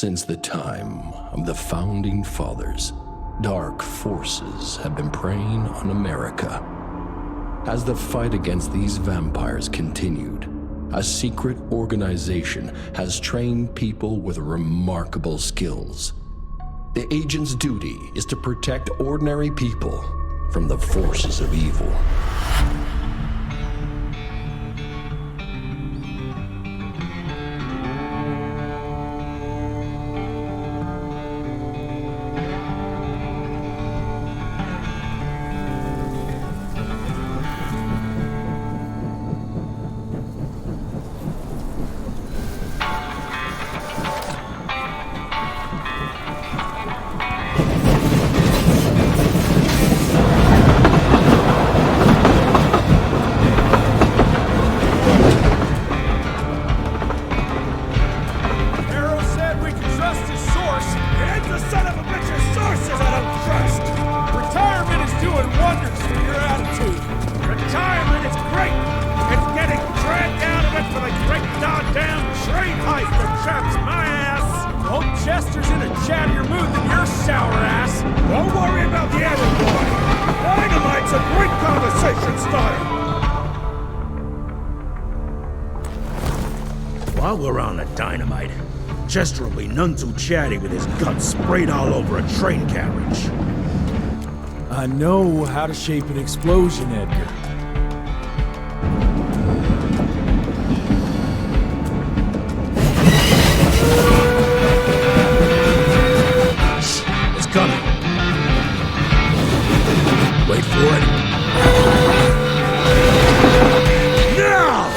Since the time of the Founding Fathers, dark forces have been preying on America. As the fight against these vampires continued, a secret organization has trained people with remarkable skills. The agent's duty is to protect ordinary people from the forces of evil. Chester's in a chattier mood than your sour ass. Don't worry about the other boy. Dynamite's a great conversation starter. While we're on the dynamite, Chester will be none too chatty with his guts sprayed all over a train carriage. I know how to shape an explosion, Edgar. Coming. Wait for it. Now!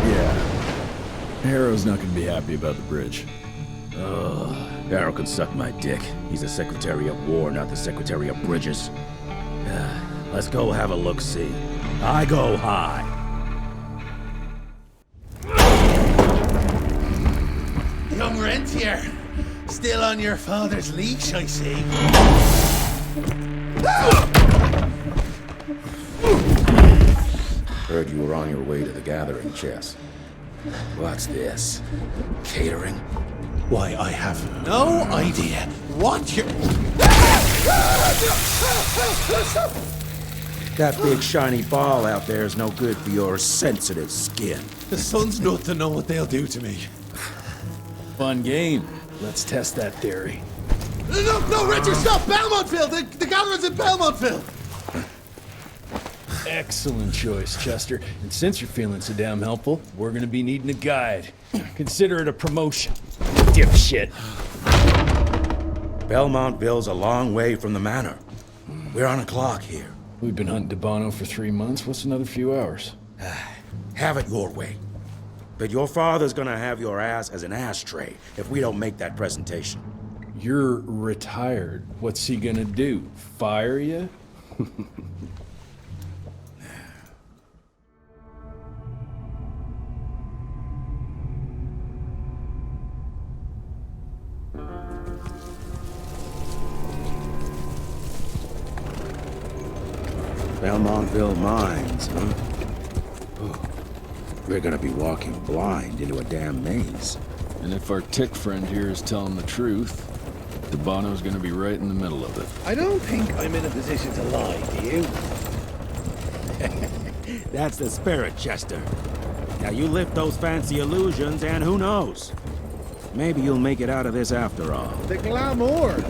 Yeah. Harrow's not gonna be happy about the bridge. Harrow can suck my dick. He's the Secretary of War, not the Secretary of Bridges. Let's go have a look-see. I go high. Young Rentier, still on your father's leash, I see. Heard you were on your way to the gathering, Chess. What's this? Catering? Why, I have no idea what you're... That big shiny ball out there is no good for your sensitive skin. The sun's not to know what they'll do to me. Fun game. Let's test that theory. No, Richard, stop! Belmontville! The gathering's in Belmontville! Excellent choice, Chester. And since you're feeling so damn helpful, we're gonna be needing a guide. Consider it a promotion. Dipshit. Belmontville's a long way from the manor. We're on a clock here. We've been hunting DeBono for 3 months. What's another few hours? Have it your way. But your father's gonna have your ass as an ashtray if we don't make that presentation. You're retired. What's he gonna do? Fire you? Belmontville Mines, huh? Oh, we're gonna be walking blind into a damn maze. And if our tick friend here is telling the truth, DeBono's gonna be right in the middle of it. I don't think I'm in a position to lie, do you? That's the spirit, Chester. Now you lift those fancy illusions and who knows? Maybe you'll make it out of this after all. The glamour!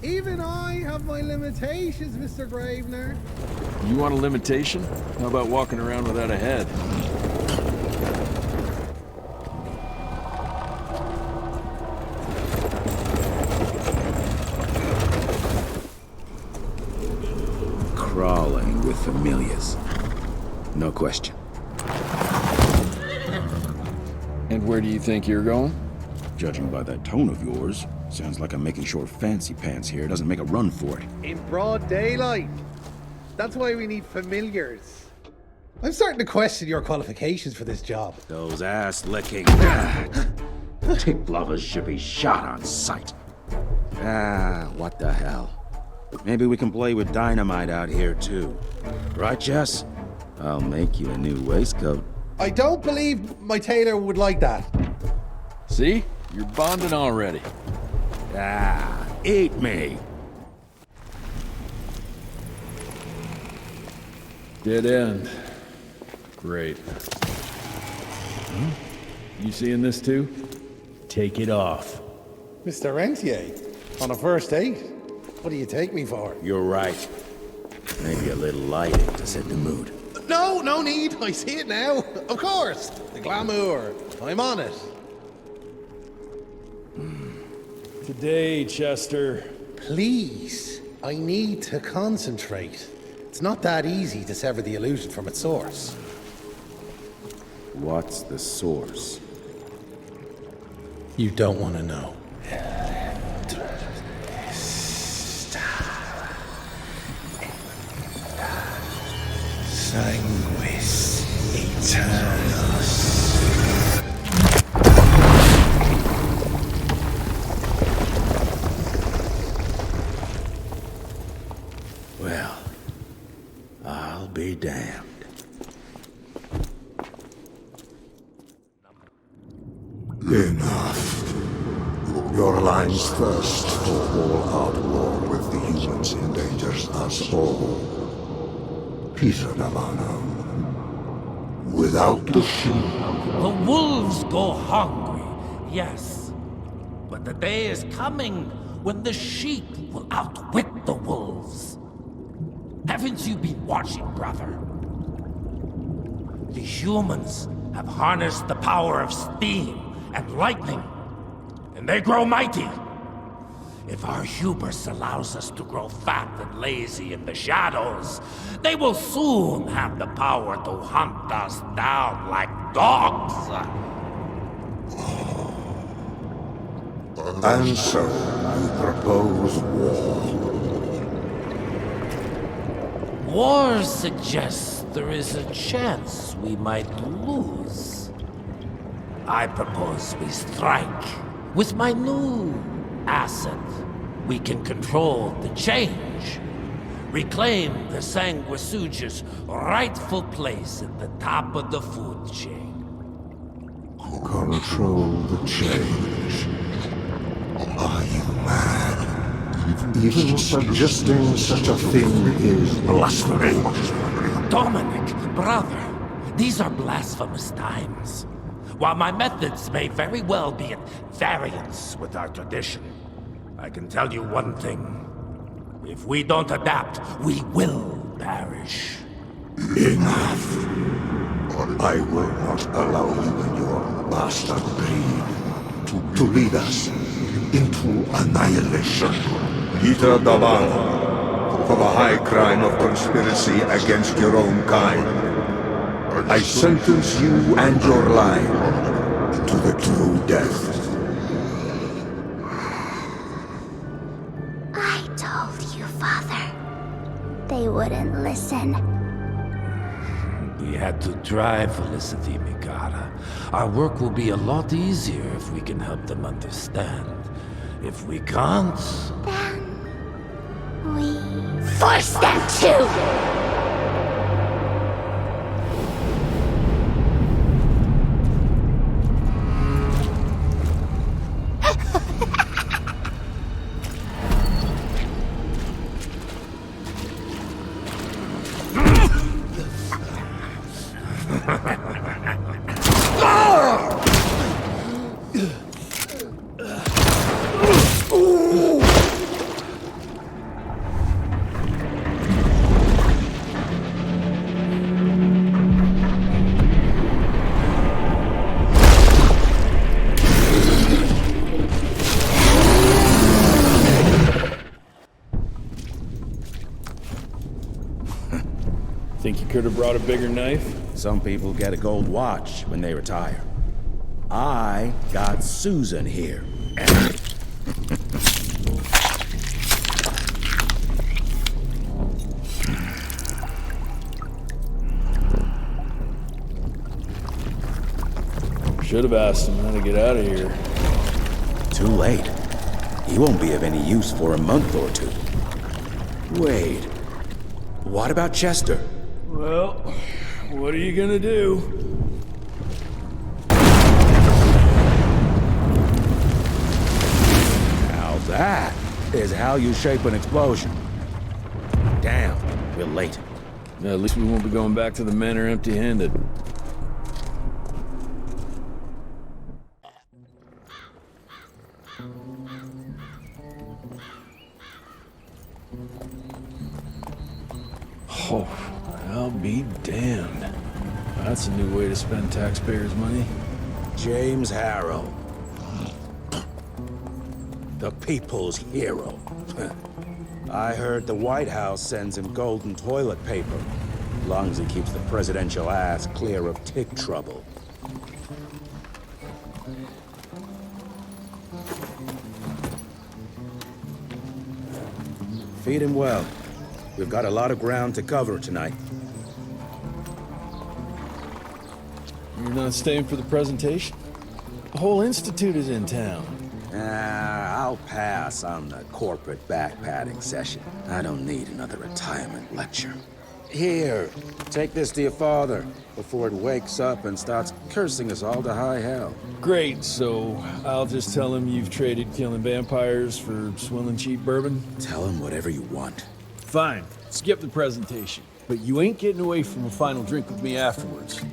Even I have my limitations, Mr. Gravener. You want a limitation? How about walking around without a head? Crawling with familiars. No question. And where do you think you're going? Judging by that tone of yours, sounds like I'm making sure Fancy Pants here doesn't make a run for it. In broad daylight. That's why we need familiars. I'm starting to question your qualifications for this job. Those ass-licking tick lovers should be shot on sight. What the hell? Maybe we can play with dynamite out here, too. Right, Jess? I'll make you a new waistcoat. I don't believe my tailor would like that. See? You're bonding already. Ah, eat me. Dead end. Great. You seeing this too? Take it off. Mr. Rentier, on a first date? What do you take me for? You're right. Maybe a little lighting to set the mood. No, no need. I see it now. Of course. The glamour. I'm on it. Today, Chester. Please, I need to concentrate. It's not that easy to sever the illusion from its source. What's the source? You don't want to know. Sanguis Eternus. Well, I'll be damned. Enough. Your line's thirst for all-out war with the humans endangers us all. Peter Davano. Without the sheep. The wolves go hungry, yes. But the day is coming when the sheep will outwit the wolves. Haven't you been watching, brother? The humans have harnessed the power of steam and lightning, and they grow mighty. If our hubris allows us to grow fat and lazy in the shadows, they will soon have the power to hunt us down like dogs. And so, you propose war. War suggests there is a chance we might lose. I propose we strike. With my new asset, we can control the change. Reclaim the Sanguisuja's rightful place at the top of the food chain. Control the change. Are you mad? Even suggesting such a thing is blasphemy. Dominic, brother, these are blasphemous times. While my methods may very well be at variance with our tradition, I can tell you one thing. If we don't adapt, we will perish. Enough. I will not allow you and your bastard breed to lead us into annihilation. Peter Davano, for the high crime of conspiracy against your own kind, I sentence you and your line to the true death. I told you, Father. They wouldn't listen. We had to try, Felicity Mikata. Our work will be a lot easier if we can help them understand. If we can't... Then... we... force them to! Think you could have brought a bigger knife? Some people get a gold watch when they retire. I got Susan here. Should have asked him how to get out of here. Too late. He won't be of any use for a month or two. Wait. What about Chester? Well, what are you gonna do? Now that is how you shape an explosion. Damn, we're late. At least we won't be going back to the manor empty-handed. Oh, I'll be damned. That's a new way to spend taxpayers' money. James Harrow. The people's hero. I heard the White House sends him golden toilet paper. As long as he keeps the presidential ass clear of tick trouble. Feed him well. We've got a lot of ground to cover tonight. You're not staying for the presentation? The whole institute is in town. I'll pass on the corporate backpatting session. I don't need another retirement lecture. Here, take this to your father before it wakes up and starts cursing us all to high hell. Great, so I'll just tell him you've traded killing vampires for swilling cheap bourbon? Tell him whatever you want. Fine, skip the presentation. But you ain't getting away from a final drink with me afterwards.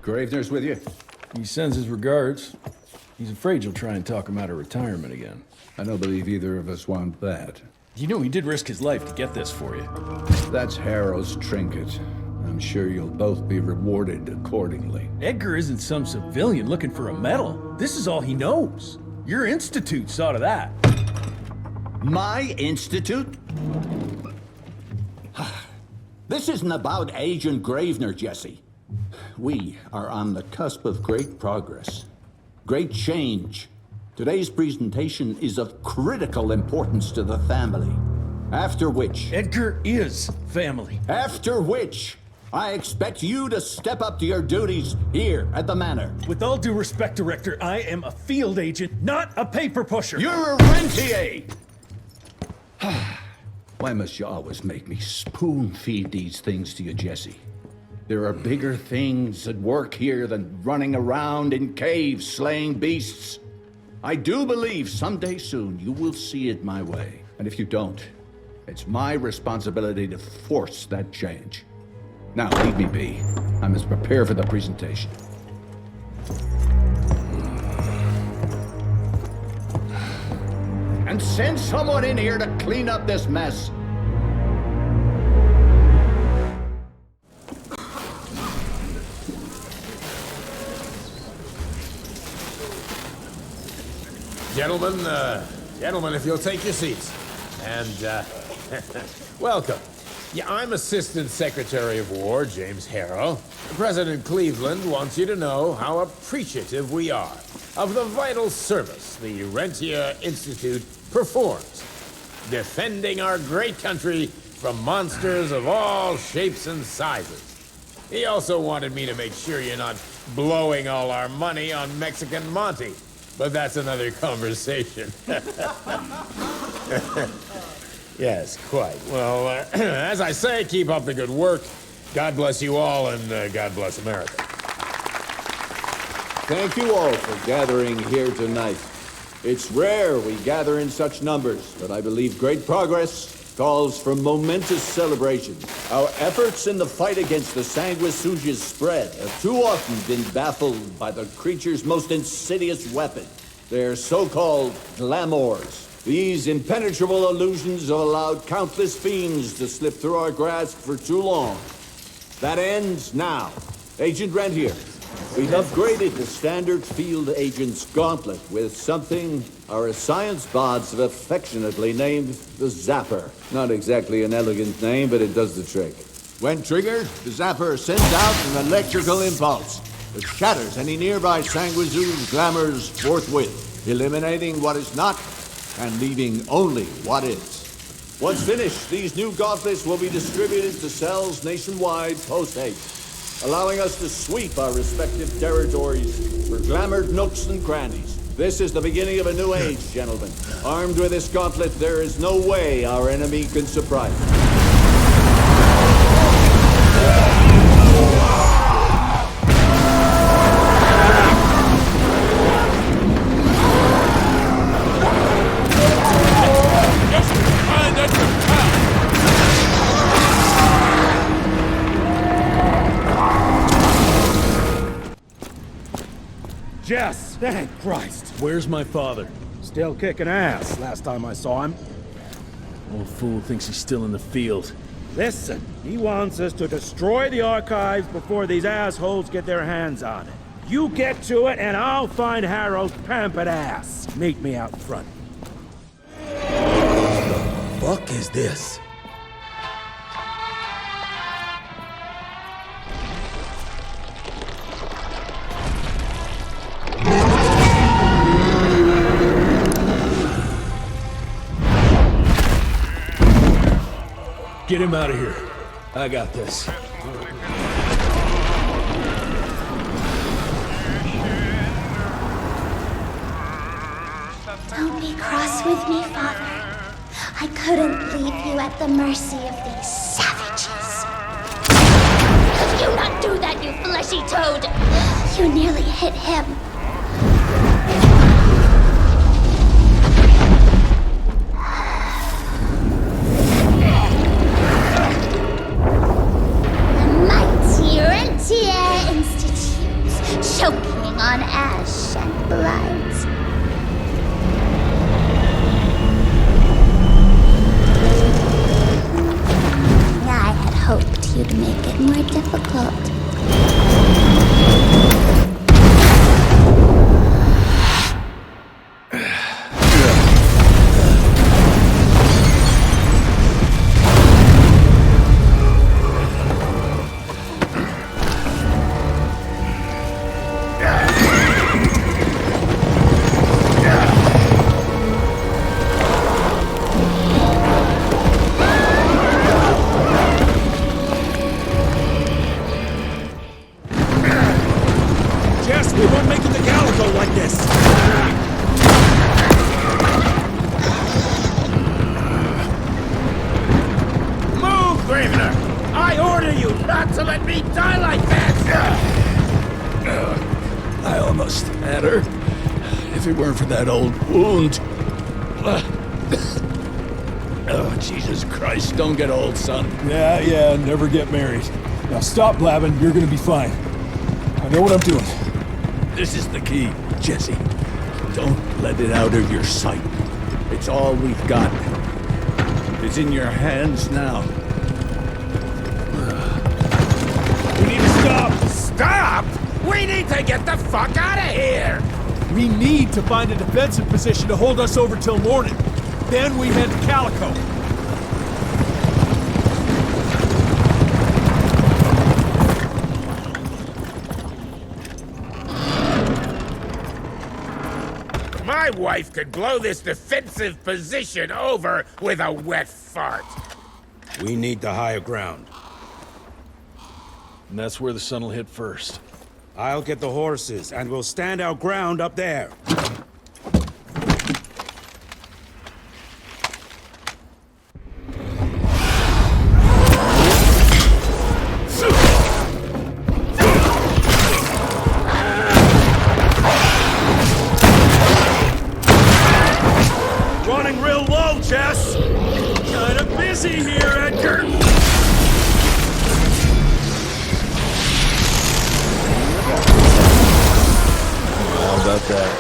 Gravener's with you? He sends his regards. He's afraid you'll try and talk him out of retirement again. I don't believe either of us want that. You know he did risk his life to get this for you. That's Harrow's trinket. I'm sure you'll both be rewarded accordingly. Edgar isn't some civilian looking for a medal. This is all he knows. Your institute saw to that. My institute? This isn't about Agent Gravener, Jesse. We are on the cusp of great progress, great change. Today's presentation is of critical importance to the family. After which... Edgar is family. After which, I expect you to step up to your duties here at the manor. With all due respect, Director, I am a field agent, not a paper pusher. You're a rentier! Why must you always make me spoon-feed these things to you, Jesse? There are bigger things at work here than running around in caves slaying beasts. I do believe someday soon you will see it my way. And if you don't, it's my responsibility to force that change. Now, leave me be. I must prepare for the presentation. And send someone in here to clean up this mess. Gentlemen, if you'll take your seats. And, welcome. Yeah, I'm Assistant Secretary of War, James Harrow. President Cleveland wants you to know how appreciative we are of the vital service the Rentier Institute performs, defending our great country from monsters of all shapes and sizes. He also wanted me to make sure you're not blowing all our money on Mexican Monty. But that's another conversation. Yes, quite. Well, as I say, keep up the good work. God bless you all, and God bless America. Thank you all for gathering here tonight. It's rare we gather in such numbers, but I believe great progress calls for momentous celebration. Our efforts in the fight against the Sanguisuga's spread have too often been baffled by the creature's most insidious weapon, their so-called glamours. These impenetrable illusions have allowed countless fiends to slip through our grasp for too long. That ends now. Agent Rentier, we've upgraded the standard field agent's gauntlet with something our science bots have affectionately named the Zapper. Not exactly an elegant name, but it does the trick. When triggered, the Zapper sends out an electrical impulse that shatters any nearby Sanguisuga's glamours forthwith, eliminating what is not and leaving only what is. Once finished, these new gauntlets will be distributed to cells nationwide post-haste, allowing us to sweep our respective territories for glamored nooks and crannies. This is the beginning of a new age, gentlemen. Armed with this gauntlet, there is no way our enemy can surprise us. Jess! Thank Christ! Where's my father? Still kicking ass, last time I saw him. Old fool thinks he's still in the field. Listen, he wants us to destroy the archives before these assholes get their hands on it. You get to it, and I'll find Harold's pampered ass. Meet me out front. What the fuck is this? Get him out of here. I got this. Don't be cross with me, Father. I couldn't leave you at the mercy of these savages. You not do that, you fleshy toad! You nearly hit him. Rentier Institute, choking on ash and blood. I had hoped you'd make it more difficult. For that old wound. Oh, Jesus Christ, don't get old, son. Yeah, never get married. Now stop blabbing, you're gonna be fine. I know what I'm doing. This is the key, Jesse. Don't let it out of your sight. It's all we've got. It's in your hands now. We need to stop! Stop? We need to get the fuck out of here! We need to find a defensive position to hold us over till morning. Then we head to Calico. My wife could blow this defensive position over with a wet fart. We need the higher ground. And that's where the sun will hit first. I'll get the horses, and we'll stand our ground up there. Running real low, Jess! Kinda busy here, Edgar! How about that?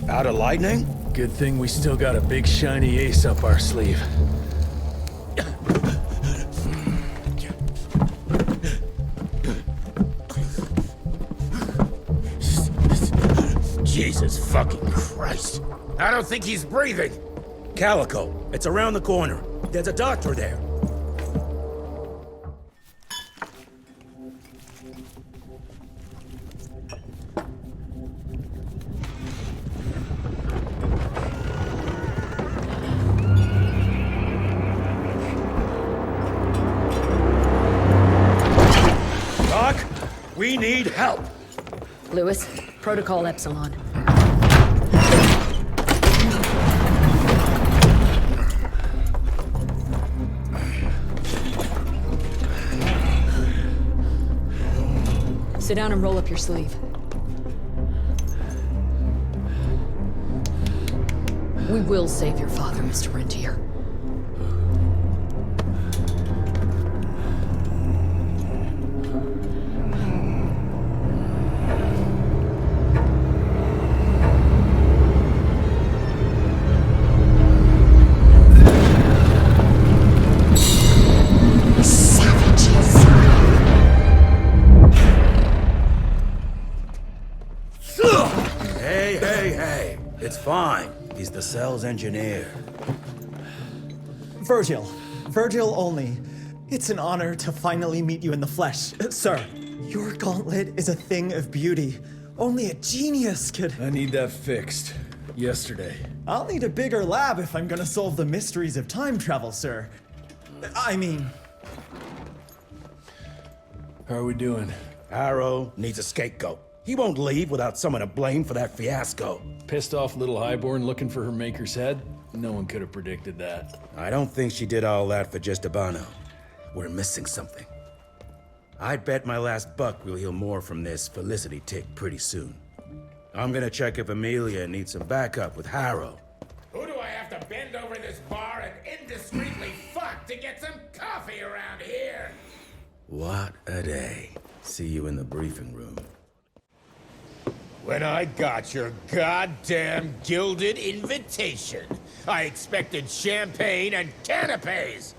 Out of lightning? Good thing we still got a big shiny ace up our sleeve. Jesus fucking Christ. I don't think he's breathing. Calico, it's around the corner. There's a doctor there. We need help! Lewis, Protocol Epsilon. Sit down and roll up your sleeve. We will save your father, Mr. Rentier. Hey, it's fine. He's the cell's engineer. Virgil. Virgil only. It's an honor to finally meet you in the flesh. Sir, your gauntlet is a thing of beauty. Only a genius could... I need that fixed. Yesterday. I'll need a bigger lab if I'm gonna solve the mysteries of time travel, sir. I mean... How are we doing? Harrow needs a scapegoat. He won't leave without someone to blame for that fiasco. Pissed off little Highborn looking for her maker's head? No one could have predicted that. I don't think she did all that for just Abano. We're missing something. I'd bet my last buck we'll hear more from this Felicity tick pretty soon. I'm gonna check if Amelia needs some backup with Harrow. Who do I have to bend over this bar and indiscreetly fuck to get some coffee around here? What a day. See you in the briefing room. When I got your goddamn gilded invitation, I expected champagne and canapes.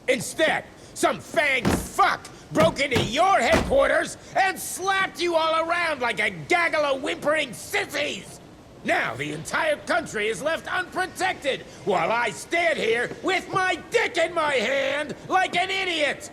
Instead, some fang fuck broke into your headquarters and slapped you all around like a gaggle of whimpering sissies. Now the entire country is left unprotected while I stand here with my dick in my hand like an idiot.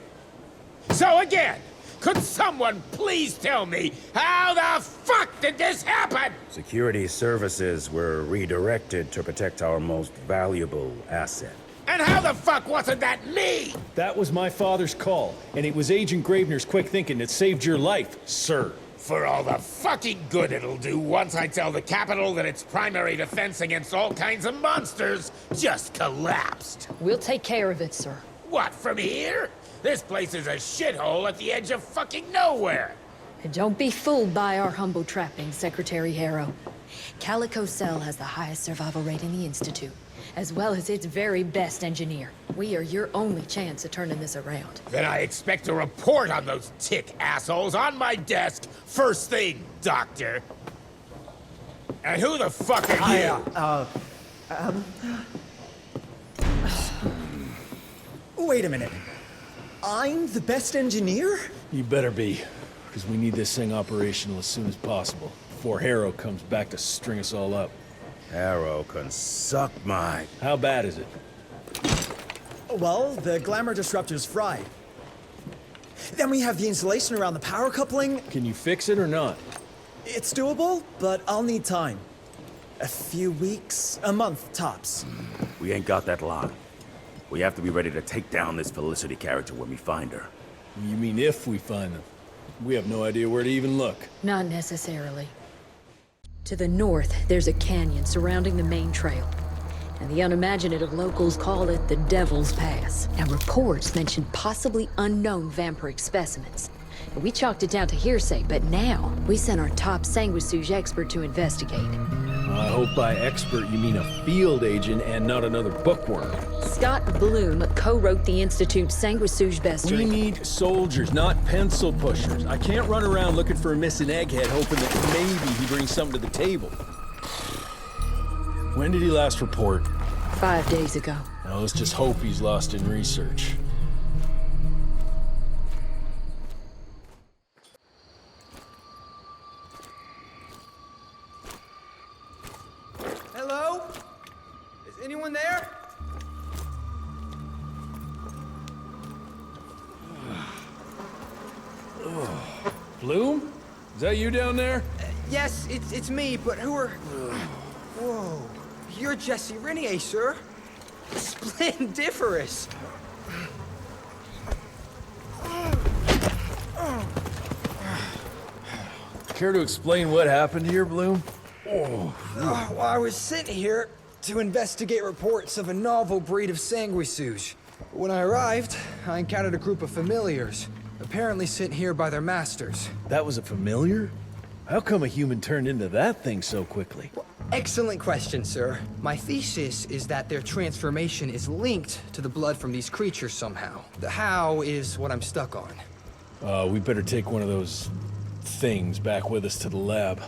So again, could someone please tell me how the fuck did this happen? Security services were redirected to protect our most valuable asset. And how the fuck wasn't that me? That was my father's call, and it was Agent Gravener's quick thinking that saved your life, sir. For all the fucking good it'll do once I tell the Capitol that its primary defense against all kinds of monsters just collapsed. We'll take care of it, sir. What, from here? This place is a shithole at the edge of fucking nowhere. And don't be fooled by our humble trappings, Secretary Harrow. Calico Cell has the highest survival rate in the Institute, as well as its very best engineer. We are your only chance of turning this around. Then I expect a report on those tick assholes on my desk first thing, Doctor. And who the fuck are you? Wait a minute. I'm the best engineer? You better be, because we need this thing operational as soon as possible, before Harrow comes back to string us all up. Harrow can suck my... How bad is it? Well, the glamour disruptor's fried. Then we have the insulation around the power coupling. Can you fix it or not? It's doable, but I'll need time. A few weeks, a month tops. We ain't got that long. We have to be ready to take down this Felicity character when we find her. You mean if we find them? We have no idea where to even look. Not necessarily. To the north, there's a canyon surrounding the main trail. And the unimaginative locals call it the Devil's Pass. And reports mention possibly unknown vampiric specimens. And we chalked it down to hearsay, but now we sent our top sanguisuge expert to investigate. I hope by expert you mean a field agent and not another bookworm. Scott Bloom co-wrote the Institute's sanguisuge bestiary. We need soldiers, not pencil pushers. I can't run around looking for a missing egghead hoping that maybe he brings something to the table. When did he last report? 5 days ago. Now let's just hope he's lost in research. Hello? Is anyone there? Bloom? Is that you down there? Yes, it's me, but who are... Whoa. You're Jesse Renier, sir. Splendiferous. Care to explain what happened here, Bloom? Well, I was sent here to investigate reports of a novel breed of sanguisuge. When I arrived, I encountered a group of familiars, apparently sent here by their masters. That was a familiar? How come a human turned into that thing so quickly? Excellent question, sir. My thesis is that their transformation is linked to the blood from these creatures somehow. The how is what I'm stuck on. We better take one of those things back with us to the lab.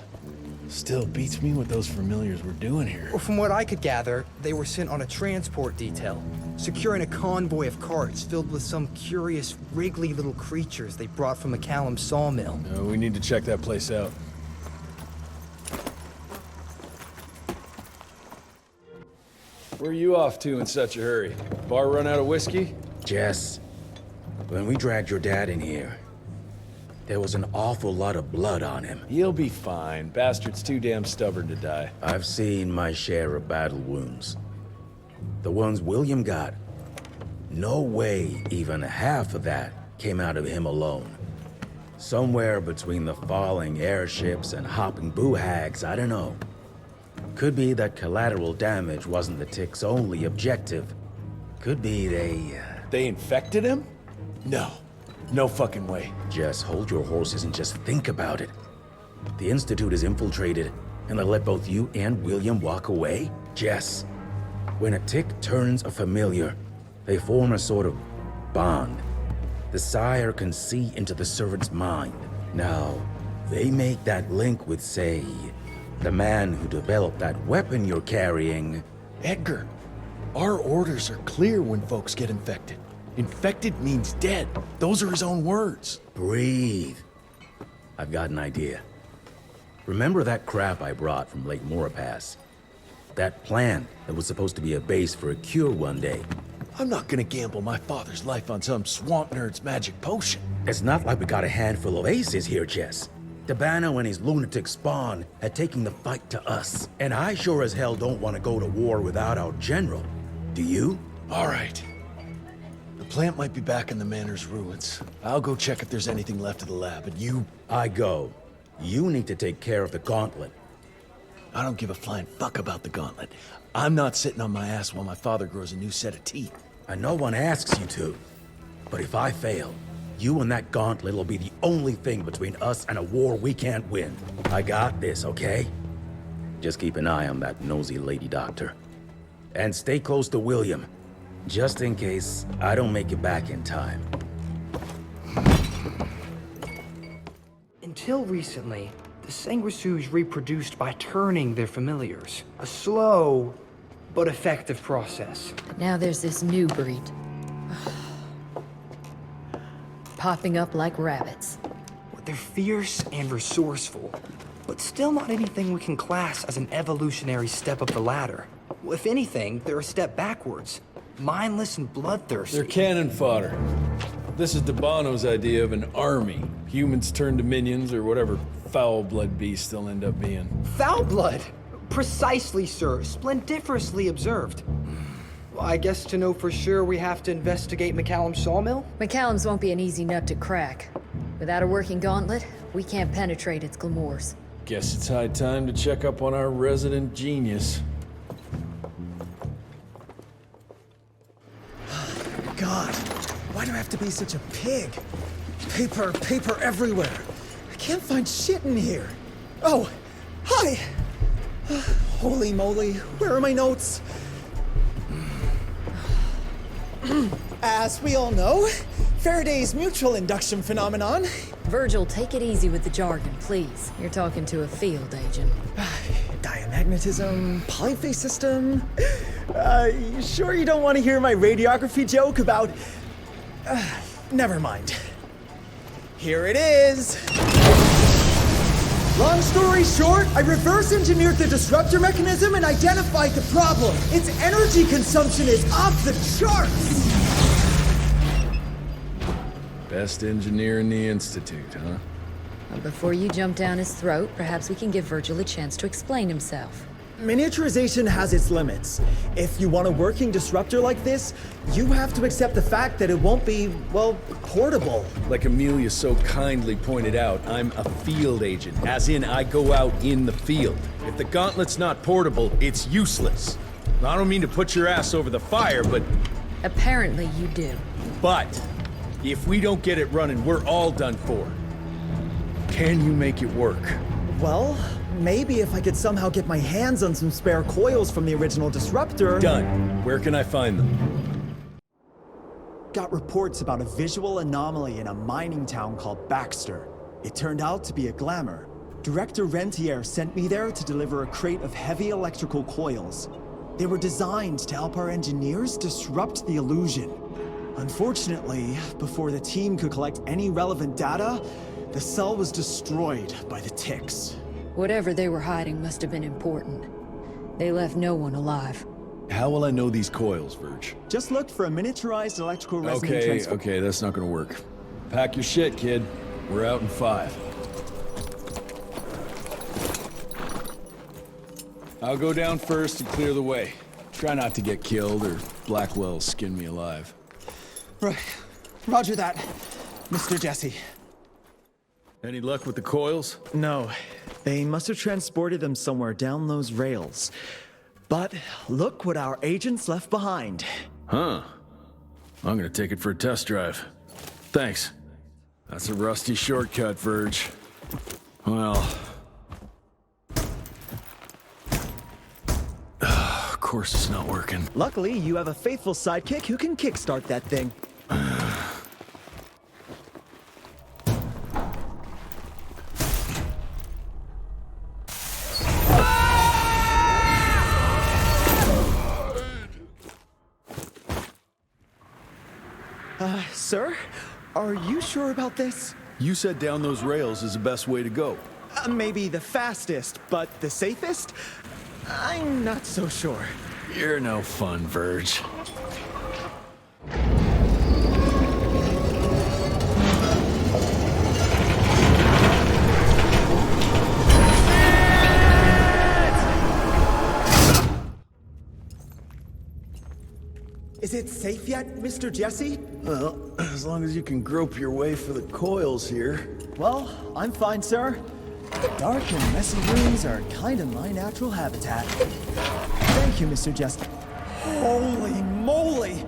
Still beats me what those familiars were doing here. Well, from what I could gather, they were sent on a transport detail, securing a convoy of carts filled with some curious, wriggly little creatures they brought from McCallum sawmill. We need to check that place out. Where are you off to in such a hurry? Bar run out of whiskey? Jess, when we dragged your dad in here, there was an awful lot of blood on him. He'll be fine. Bastard's too damn stubborn to die. I've seen my share of battle wounds. The ones William got. No way even half of that came out of him alone. Somewhere between the falling airships and hopping boo-hags, I don't know. Could be that collateral damage wasn't the Tick's only objective. Could be They infected him? No. No fucking way. Just hold your horses and just think about it. The Institute is infiltrated, and they let both you and William walk away? Jess, when a Tick turns a familiar, they form a sort of bond. The sire can see into the servant's mind. Now, they make that link with, say, the man who developed that weapon you're carrying. Edgar, our orders are clear when folks get infected. Infected means dead. Those are his own words. Breathe. I've got an idea. Remember that crap I brought from Lake Morapass? That plant that was supposed to be a base for a cure one day. I'm not gonna gamble my father's life on some swamp nerd's magic potion. It's not like we got a handful of aces here, Jess. Dabano and his lunatic spawn had taken the fight to us. And I sure as hell don't want to go to war without our general. Do you? All right. The plant might be back in the manor's ruins. I'll go check if there's anything left of the lab, and you... I go. You need to take care of the gauntlet. I don't give a flying fuck about the gauntlet. I'm not sitting on my ass while my father grows a new set of teeth. And no one asks you to. But if I fail, you and that gauntlet will be the only thing between us and a war we can't win. I got this, okay? Just keep an eye on that nosy lady doctor. And stay close to William, just in case I don't make it back in time. Until recently, the sanguisuge reproduced by turning their familiars. A slow, but effective process. But now there's this new breed. Popping up like rabbits. They're fierce and resourceful, but still not anything we can class as an evolutionary step up the ladder. If anything, they're a step backwards. Mindless and bloodthirsty. They're cannon fodder. This is Dabano's idea of an army. Humans turn to minions or whatever foul-blood beasts they'll end up being. Foul blood? Precisely, sir. Splendiferously observed. Well, I guess to know for sure we have to investigate McCallum sawmill? McCallum's won't be an easy nut to crack. Without a working gauntlet, we can't penetrate its glamours. Guess it's high time to check up on our resident genius. God, why do I have to be such a pig? Paper everywhere. I can't find shit in here. Oh, hi! Holy moly, where are my notes? As we all know, Faraday's mutual induction phenomenon. Virgil, take it easy with the jargon, please. You're talking to a field agent. Diamagnetism, polyphase system. You sure you don't want to hear my radiography joke about... never mind. Here it is. Long story short, I reverse engineered the disruptor mechanism and identified the problem. Its energy consumption is off the charts. Best engineer in the Institute, huh? Well, before you jump down his throat, perhaps we can give Virgil a chance to explain himself. Miniaturization has its limits. If you want a working disruptor like this, you have to accept the fact that it won't be, well, portable. Like Amelia so kindly pointed out, I'm a field agent, as in I go out in the field. If the gauntlet's not portable, it's useless. I don't mean to put your ass over the fire, but... Apparently you do. But, if we don't get it running, we're all done for. Can you make it work? Well, maybe if I could somehow get my hands on some spare coils from the original disruptor... Done. Where can I find them? Got reports about a visual anomaly in a mining town called Baxter. It turned out to be a glamour. Director Rentier sent me there to deliver a crate of heavy electrical coils. They were designed to help our engineers disrupt the illusion. Unfortunately, before the team could collect any relevant data, the cell was destroyed by the ticks. Whatever they were hiding must have been important. They left no one alive. How will I know these coils, Verge? Just look for a miniaturized electrical resonant transformer. Okay, that's not gonna work. Pack your shit, kid. We're out in 5. I'll go down first and clear the way. Try not to get killed or Blackwell skin me alive. Right. Roger that, Mr. Jesse. Any luck with the coils? No. They must have transported them somewhere down those rails. But look what our agents left behind. Huh. I'm gonna take it for a test drive. Thanks. That's a rusty shortcut, Verge. Well... of course it's not working. Luckily, you have a faithful sidekick who can kickstart that thing. Sir? Are you sure about this? You said down those rails is the best way to go. Maybe the fastest, but the safest? I'm not so sure. You're no fun, Verge. Is it safe yet, Mr. Jesse? Well, as long as you can grope your way for the coils here. Well, I'm fine, sir. Dark and messy rooms are kind of my natural habitat. Thank you, Mr. Jesse. Holy moly!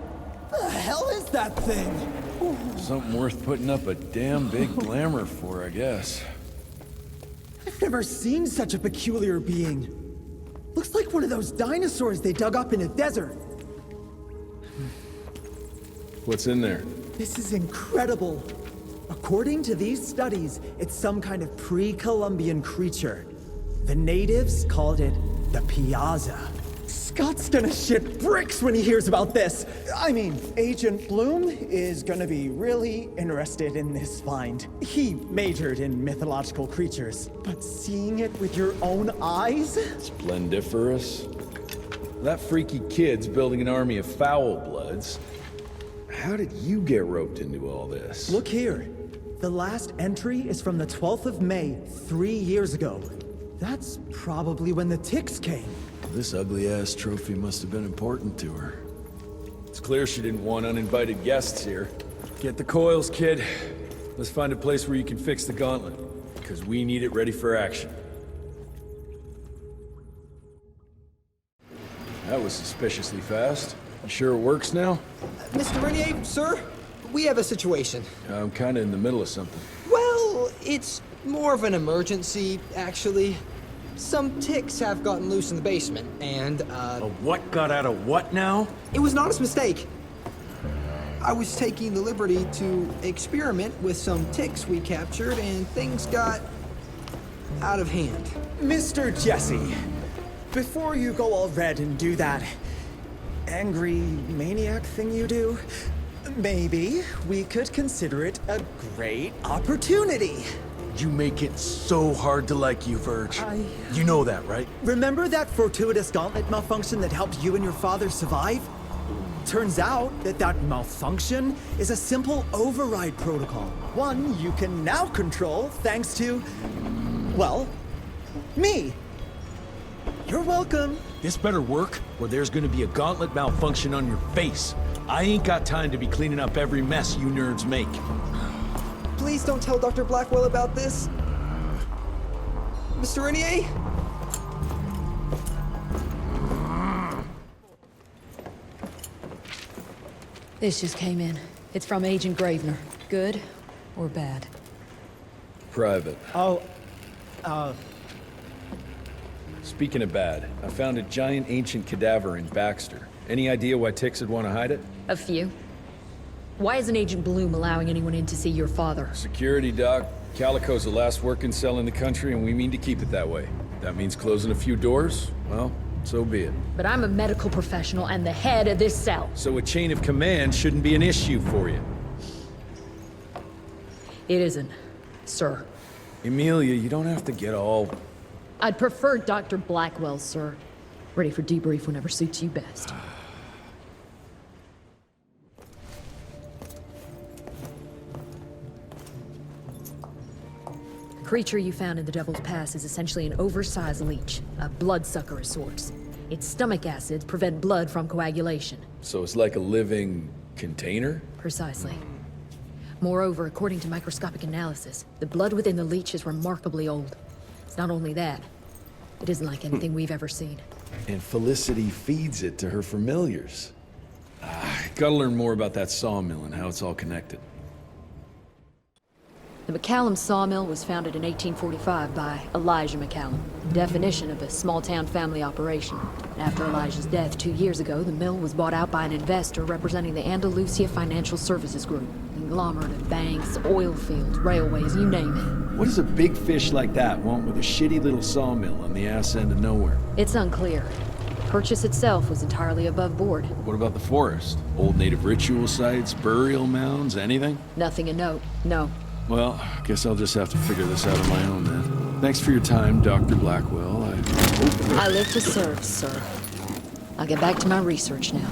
The hell is that thing? Something worth putting up a damn big glamour for, I guess. I've never seen such a peculiar being. Looks like one of those dinosaurs they dug up in a desert. What's in there? This is incredible. According to these studies, it's some kind of pre-Columbian creature. The natives called it the Piazza. Scott's gonna shit bricks when he hears about this. I mean, Agent Bloom is gonna be really interested in this find. He majored in mythological creatures, but seeing it with your own eyes? Splendiferous. That freaky kid's building an army of foul bloods. How did you get roped into all this? Look here. The last entry is from the 12th of May, 3 years ago. That's probably when the ticks came. This ugly-ass trophy must have been important to her. It's clear she didn't want uninvited guests here. Get the coils, kid. Let's find a place where you can fix the gauntlet, because we need it ready for action. That was suspiciously fast. You sure it works now? Mr. Renier, sir, we have a situation. I'm kinda in the middle of something. Well, it's more of an emergency, actually. Some ticks have gotten loose in the basement, and, A what got out of what now? It was an honest mistake. I was taking the liberty to experiment with some ticks we captured, and things got out of hand. Mr. Jesse, before you go all red and do that angry maniac thing you do, maybe we could consider it a great opportunity. You make it so hard to like you, Verge. You know that, right? Remember that fortuitous gauntlet malfunction that helped you and your father survive? Turns out that malfunction is a simple override protocol. One you can now control thanks to, well, me. You're welcome. This better work, or there's gonna be a gauntlet malfunction on your face. I ain't got time to be cleaning up every mess you nerds make. Please don't tell Dr. Blackwell about this. Mr. Renier? This just came in. It's from Agent Gravener. Good or bad? Private. Oh, Speaking of bad, I found a giant ancient cadaver in Baxter. Any idea why Tix would want to hide it? A few. Why isn't Agent Bloom allowing anyone in to see your father? Security, Doc. Calico's the last working cell in the country, and we mean to keep it that way. That means closing a few doors? Well, so be it. But I'm a medical professional and the head of this cell. So a chain of command shouldn't be an issue for you. It isn't, sir. Emilia, you don't have to get all... I'd prefer Dr. Blackwell, sir. Ready for debrief whenever suits you best. The creature you found in the Devil's Pass is essentially an oversized leech, a bloodsucker of sorts. Its stomach acids prevent blood from coagulation. So it's like a living container? Precisely. Moreover, according to microscopic analysis, the blood within the leech is remarkably old. It's not only that, it isn't like anything we've ever seen. And Felicity feeds it to her familiars. Gotta learn more about that sawmill and how it's all connected. The McCallum sawmill was founded in 1845 by Elijah McCallum, definition of a small-town family operation. And after Elijah's death 2 years ago, the mill was bought out by an investor representing the Andalusia Financial Services Group. Conglomerate of banks, oil fields, railways, you name it. What does a big fish like that want with a shitty little sawmill on the ass end of nowhere? It's unclear. The purchase itself was entirely above board. What about the forest? Old native ritual sites, burial mounds, anything? Nothing of note, no. Well, guess I'll just have to figure this out on my own then. Thanks for your time, Dr. Blackwell. I live to serve, sir. I'll get back to my research now.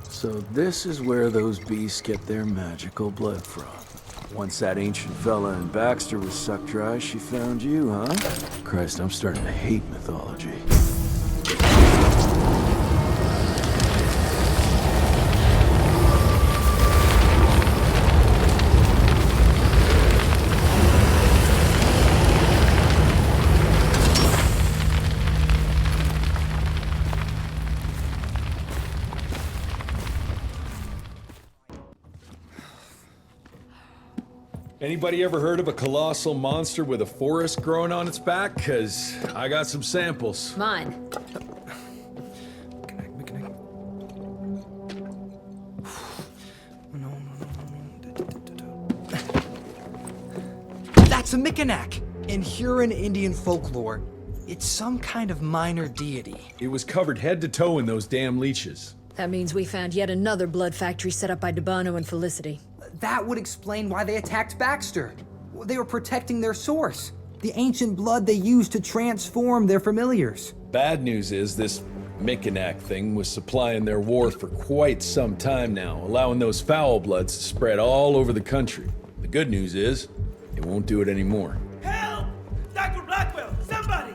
So this is where those beasts get their magical blood from. Once that ancient fella in Baxter was sucked dry, she found you, huh? Christ, I'm starting to hate mythology. Anybody ever heard of a colossal monster with a forest growing on its back? 'Cause I got some samples. Mine. That's a Mikanak! In Huron Indian folklore, it's some kind of minor deity. It was covered head to toe in those damn leeches. That means we found yet another blood factory set up by Debano and Felicity. That would explain why they attacked Baxter. They were protecting their source, the ancient blood they used to transform their familiars. Bad news is this Mikanak thing was supplying their war for quite some time now, allowing those foul bloods to spread all over the country. The good news is, it won't do it anymore. Help! Dr. Blackwell, somebody!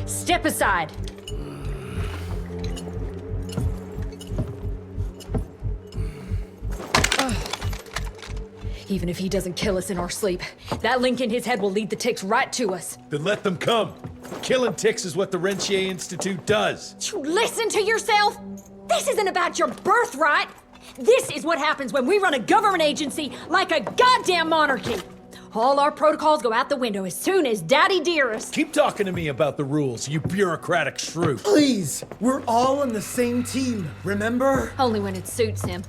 Step aside! Even if he doesn't kill us in our sleep, that link in his head will lead the ticks right to us. Then let them come. Killing ticks is what the Rentier Institute does. You listen to yourself? This isn't about your birthright. This is what happens when we run a government agency like a goddamn monarchy. All our protocols go out the window as soon as Daddy Dearest. Keep talking to me about the rules, you bureaucratic shrew. Please, we're all on the same team, remember? Only when it suits him.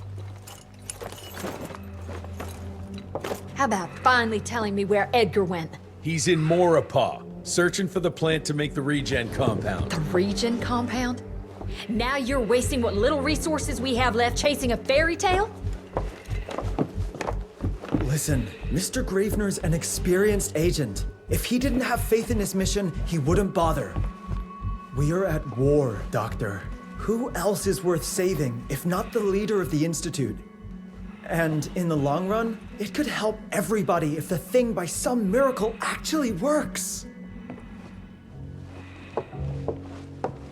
How about finally telling me where Edgar went? He's in Maurepas, searching for the plant to make the regen compound. The regen compound? Now you're wasting what little resources we have left chasing a fairy tale? Listen, Mr. Gravener's an experienced agent. If he didn't have faith in his mission, he wouldn't bother. We are at war, Doctor. Who else is worth saving, if not the leader of the Institute? And in the long run, it could help everybody if the thing by some miracle actually works.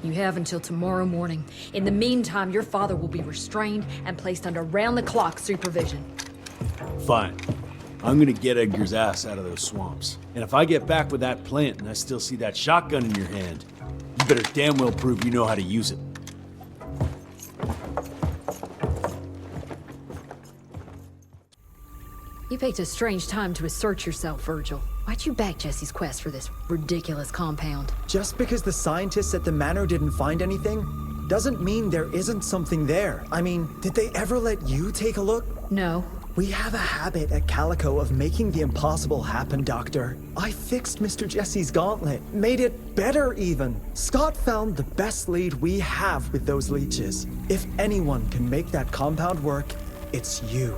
You have until tomorrow morning. In the meantime, your father will be restrained and placed under round-the-clock supervision. Fine. I'm gonna get Edgar's ass out of those swamps. And if I get back with that plant and I still see that shotgun in your hand, you better damn well prove you know how to use it. You picked a strange time to assert yourself, Virgil. Why'd you back Jesse's quest for this ridiculous compound? Just because the scientists at the manor didn't find anything, doesn't mean there isn't something there. I mean, did they ever let you take a look? No. We have a habit at Calico of making the impossible happen, Doctor. I fixed Mr. Jesse's gauntlet, made it better even. Scott found the best lead we have with those leeches. If anyone can make that compound work, it's you.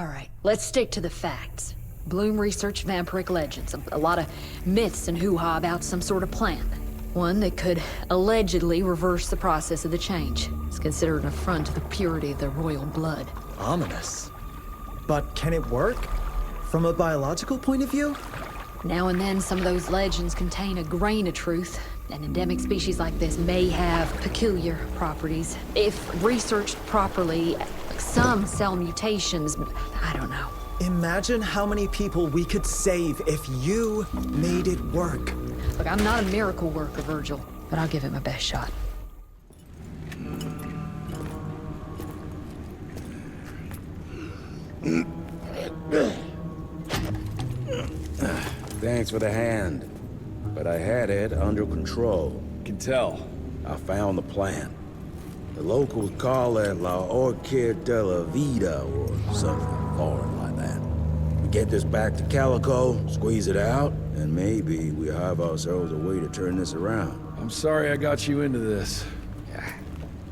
All right, let's stick to the facts. Bloom researched vampiric legends, a lot of myths and hoo-ha about some sort of plant. One that could allegedly reverse the process of the change. It's considered an affront to the purity of their royal blood. Ominous. But can it work? From a biological point of view? Now and then, some of those legends contain a grain of truth. An endemic species like this may have peculiar properties. If researched properly, some cell mutations, I don't know. Imagine how many people we could save if you made it work. Look, I'm not a miracle worker, Virgil, but I'll give it my best shot. Thanks for the hand, but I had it under control. Can tell. I found the plant. The locals call it La Orchid de la Vida or something foreign like that. We get this back to Calico, squeeze it out, and maybe we have ourselves a way to turn this around. I'm sorry I got you into this.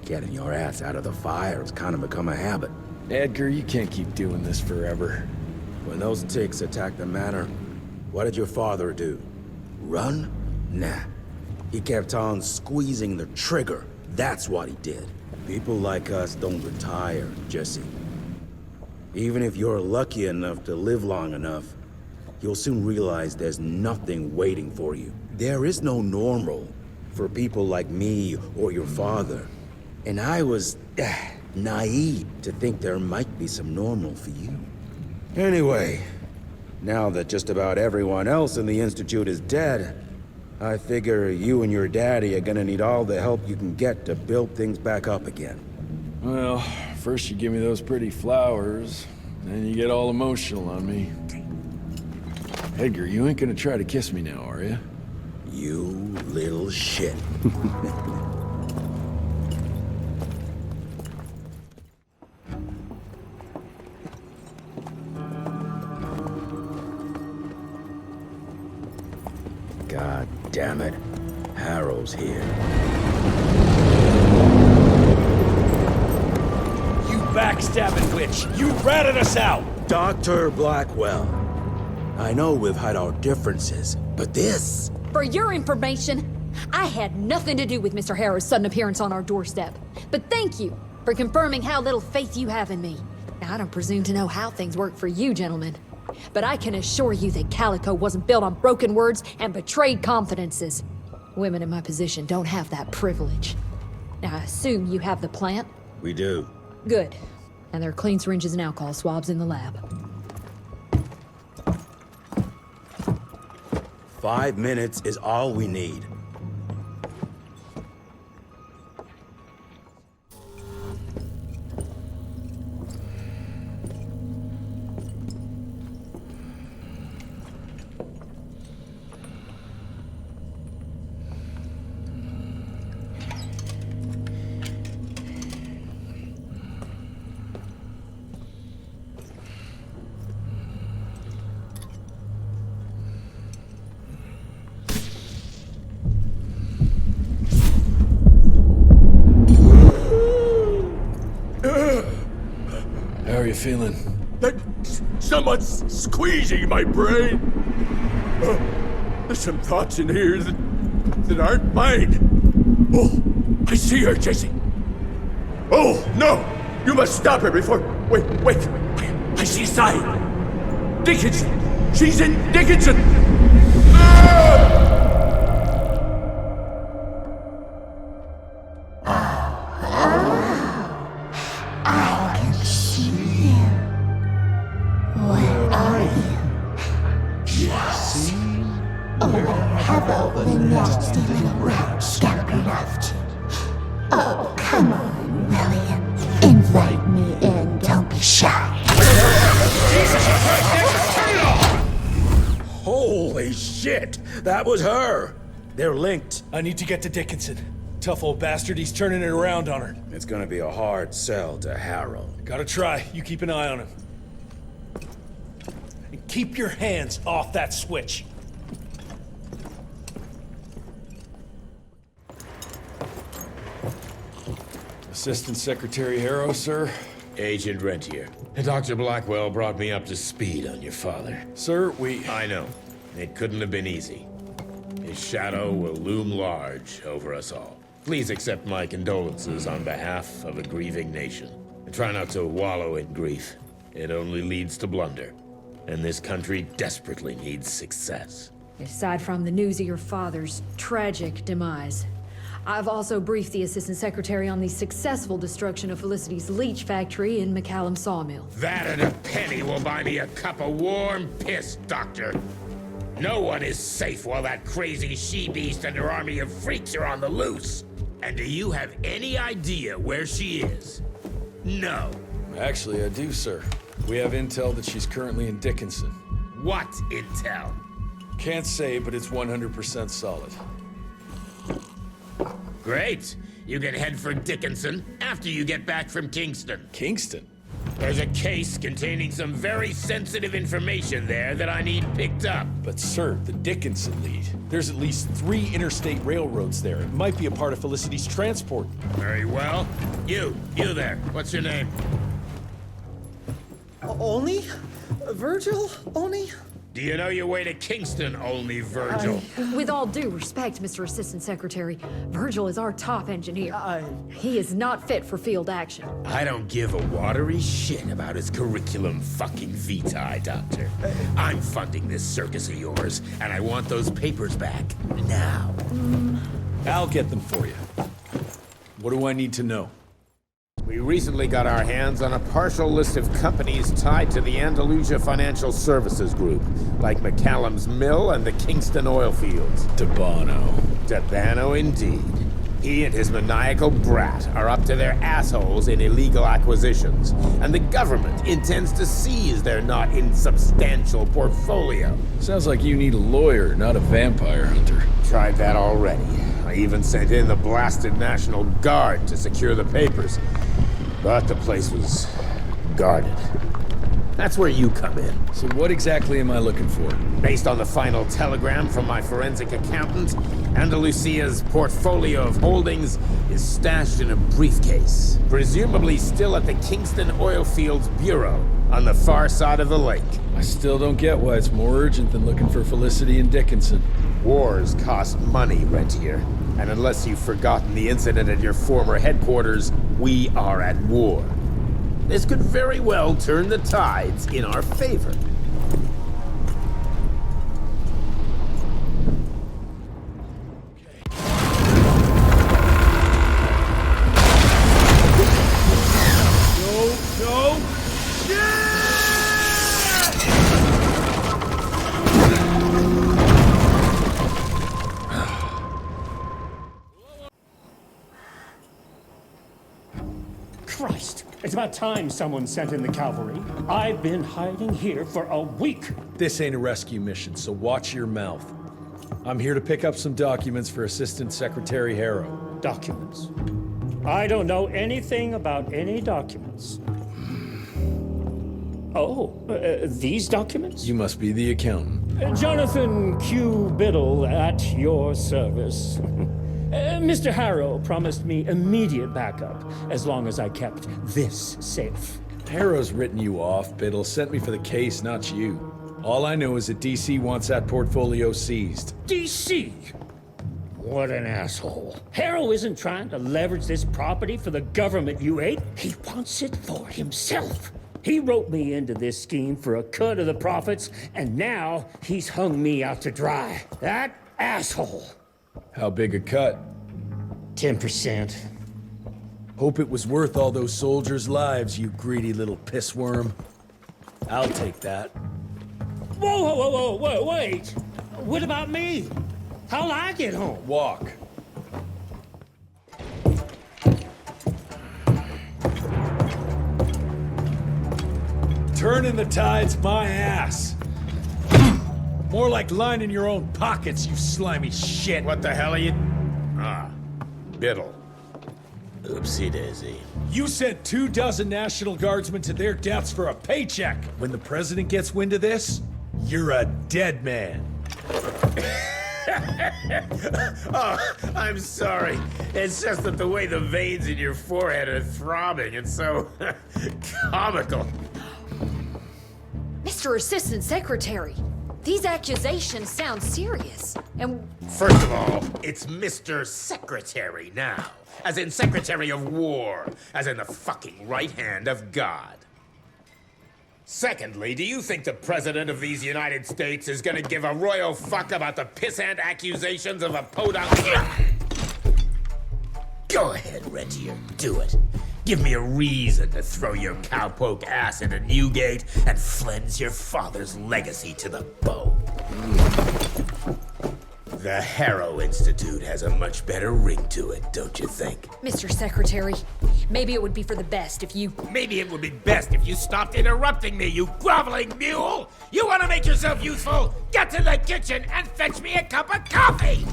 Getting your ass out of the fire has kind of become a habit. Edgar, you can't keep doing this forever. When those ticks attacked the manor, what did your father do? Run? Nah. He kept on squeezing the trigger. That's what he did. People like us don't retire, Jesse. Even if you're lucky enough to live long enough, you'll soon realize there's nothing waiting for you. There is no normal for people like me or your father. And I was naive to think there might be some normal for you. Anyway, now that just about everyone else in the Institute is dead, I figure you and your daddy are gonna need all the help you can get to build things back up again. Well, first you give me those pretty flowers, then you get all emotional on me. Edgar, you ain't gonna try to kiss me now, are you? You little shit. God damn it. Harrow's here. You backstabbing witch! You ratted us out! Dr. Blackwell. I know we've had our differences, but this... For your information, I had nothing to do with Mr. Harrow's sudden appearance on our doorstep. But thank you for confirming how little faith you have in me. Now, I don't presume to know how things work for you, gentlemen. But I can assure you that Calico wasn't built on broken words and betrayed confidences. Women in my position don't have that privilege. Now, I assume you have the plant? We do. Good. And there are clean syringes and alcohol swabs in the lab. 5 minutes is all we need. feeling? Someone's squeezing my brain. There's some thoughts in here that aren't mine. Oh, I see her, Jesse. Oh, no! You must stop her before... Wait. I see a sign. Dickinson! She's in Dickinson! I can see you. Where are you? Jesse? Or have all the nasty little rats scampered after? Oh, come on, Lillian. Invite me in, don't be shy. Holy shit! That was her! They're linked. I need to get to Dickinson. Tough old bastard, he's turning it around on her. It's gonna be a hard sell to Harrow. Gotta try. You keep an eye on him. And keep your hands off that switch. Assistant Secretary Harrow, sir. Agent Rentier. Dr. Blackwell brought me up to speed on your father. Sir, I know. It couldn't have been easy. His shadow will loom large over us all. Please accept my condolences on behalf of a grieving nation. And try not to wallow in grief. It only leads to blunder. And this country desperately needs success. Aside from the news of your father's tragic demise, I've also briefed the Assistant Secretary on the successful destruction of Felicity's leech factory in McCallum Sawmill. That and a penny will buy me a cup of warm piss, Doctor. No one is safe while that crazy she-beast and her army of freaks are on the loose. And do you have any idea where she is? No. Actually, I do, sir. We have intel that she's currently in Dickinson. What intel? Can't say, but it's 100% solid. Great. You can head for Dickinson after you get back from Kingston. Kingston? There's a case containing some very sensitive information there that I need picked up. But sir, the Dickinson lead. There's at least 3 interstate railroads there. It might be a part of Felicity's transport. Very well. You there. What's your name? Only? Virgil? Only? Do you know your way to Kingston, only Virgil? With all due respect, Mr. Assistant Secretary, Virgil is our top engineer. He is not fit for field action. I don't give a watery shit about his curriculum fucking vitae, Doctor. I'm funding this circus of yours, and I want those papers back now. I'll get them for you. What do I need to know? We recently got our hands on a partial list of companies tied to the Andalusia Financial Services Group, like McCallum's Mill and the Kingston oil fields. Debano indeed. He and his maniacal brat are up to their assholes in illegal acquisitions, and the government intends to seize their not insubstantial portfolio. Sounds like you need a lawyer, not a vampire hunter. Tried that already. I even sent in the blasted National Guard to secure the papers. But the place was guarded. That's where you come in. So what exactly am I looking for? Based on the final telegram from my forensic accountant, Andalusia's portfolio of holdings is stashed in a briefcase, presumably still at the Kingston Oilfields Bureau on the far side of the lake. I still don't get why it's more urgent than looking for Felicity and Dickinson. Wars cost money, Rentier. And unless you've forgotten the incident at your former headquarters, we are at war. This could very well turn the tides in our favor. Christ, it's about time someone sent in the cavalry. I've been hiding here for a week. This ain't a rescue mission, so watch your mouth. I'm here to pick up some documents for Assistant Secretary Harrow. Documents? I don't know anything about any documents. Oh, these documents? You must be the accountant. Jonathan Q. Biddle at your service. Mr. Harrow promised me immediate backup as long as I kept this safe. Harrow's written you off, Biddle. Sent me for the case, not you. All I know is that DC wants that portfolio seized. DC? What an asshole. Harrow isn't trying to leverage this property for the government, you ate. He wants it for himself. He wrote me into this scheme for a cut of the profits, and now he's hung me out to dry. That asshole. How big a cut? 10%. Hope it was worth all those soldiers' lives, you greedy little pissworm. I'll take that. Whoa, wait! What about me? How'll I get home? Walk. Turning the tide's my ass. More like lining your own pockets, you slimy shit. What the hell are you... Ah, Biddle. Oopsie daisy. You sent 24 National Guardsmen to their deaths for a paycheck. When the president gets wind of this, you're a dead man. Oh, I'm sorry. It's just that the way the veins in your forehead are throbbing, it's so comical. Mr. Assistant Secretary, these accusations sound serious. And First of all, it's Mr. Secretary now. As in Secretary of War. As in the fucking right hand of God. Secondly, do you think the President of these United States is gonna give a royal fuck about the pissant accusations of a podunk? Go ahead, Rentier, do it. Give me a reason to throw your cowpoke ass into Newgate and cleanse your father's legacy to the bone. The Harrow Institute has a much better ring to it, don't you think? Mr. Secretary, maybe it would be for the best if you... Maybe it would be best if you stopped interrupting me, you groveling mule! You want to make yourself useful? Get to the kitchen and fetch me a cup of coffee!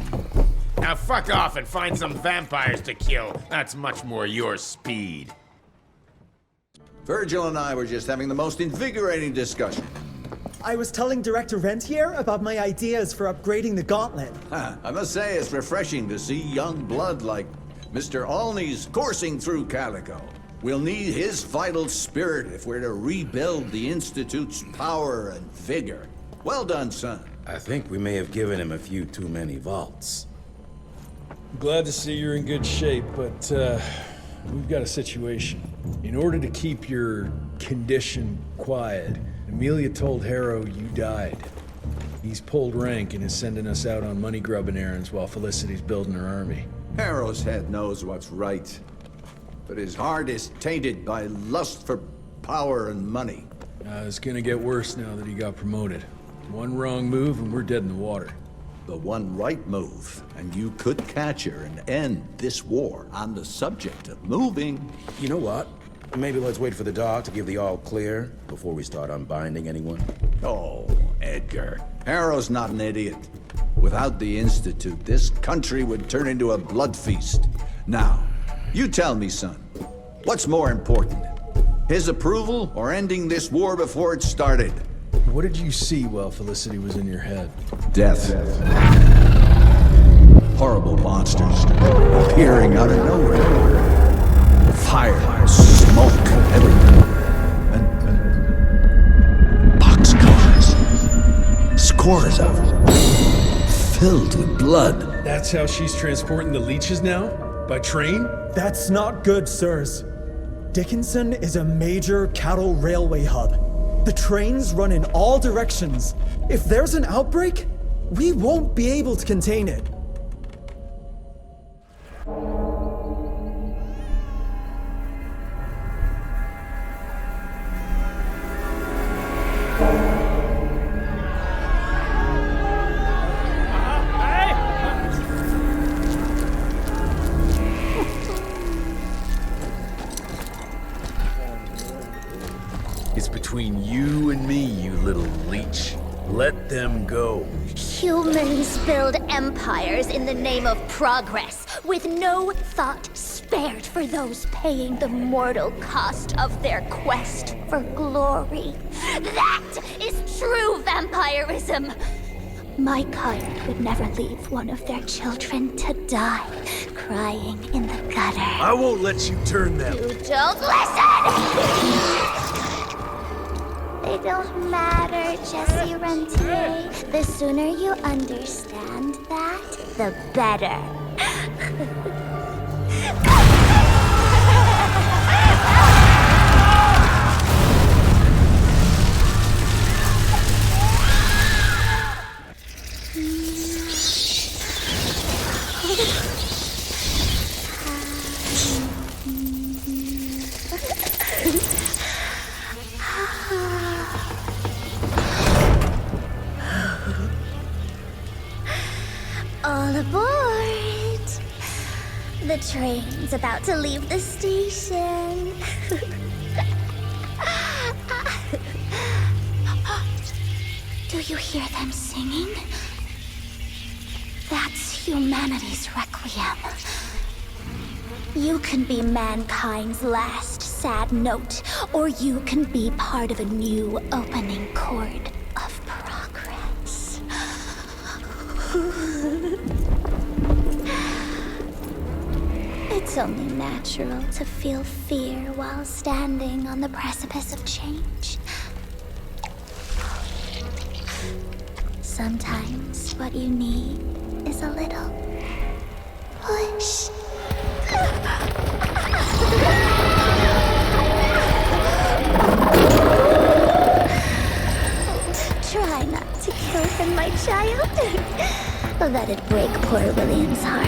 Now fuck off and find some vampires to kill. That's much more your speed. Virgil and I were just having the most invigorating discussion. I was telling Director Rentier about my ideas for upgrading the gauntlet. I must say it's refreshing to see young blood like Mr. Alney's coursing through Calico. We'll need his vital spirit if we're to rebuild the Institute's power and vigor. Well done, son. I think we may have given him a few too many vaults. Glad to see you're in good shape, but we've got a situation. In order to keep your condition quiet, Amelia told Harrow you died. He's pulled rank and is sending us out on money-grubbing errands while Felicity's building her army. Harrow's head knows what's right, but his heart is tainted by lust for power and money. It's gonna get worse now that he got promoted. One wrong move and we're dead in the water. The one right move, and you could catch her and end this war. On the subject of moving... You know what? Maybe let's wait for the dog to give the all clear before we start unbinding anyone. Oh, Edgar. Harrow's not an idiot. Without the Institute, this country would turn into a blood feast. Now, you tell me, son, what's more important? His approval or ending this war before it started? What did you see while Felicity was in your head? Death. Horrible monsters appearing out of nowhere. Fire, smoke, everything. And boxcars. Scores of them. Filled with blood. That's how she's transporting the leeches now? By train? That's not good, sirs. Dickinson is a major cattle railway hub. The trains run in all directions. If there's an outbreak, we won't be able to contain it. It's between you and me, you little leech. Let them go. Humans build empires in the name of progress, with no thought spared for those paying the mortal cost of their quest for glory. That is true vampirism! My kind would never leave one of their children to die, crying in the gutter. I won't let you turn them. You don't listen! They don't matter, Jesse Rentier. The sooner you understand that, the better. All aboard! The train's about to leave the station. Do you hear them singing? That's humanity's requiem. You can be mankind's last sad note, or you can be part of a new opening chord of progress. It's only natural to feel fear while standing on the precipice of change. Sometimes what you need is a little push. Try not to kill him, my child. Let it break poor William's heart.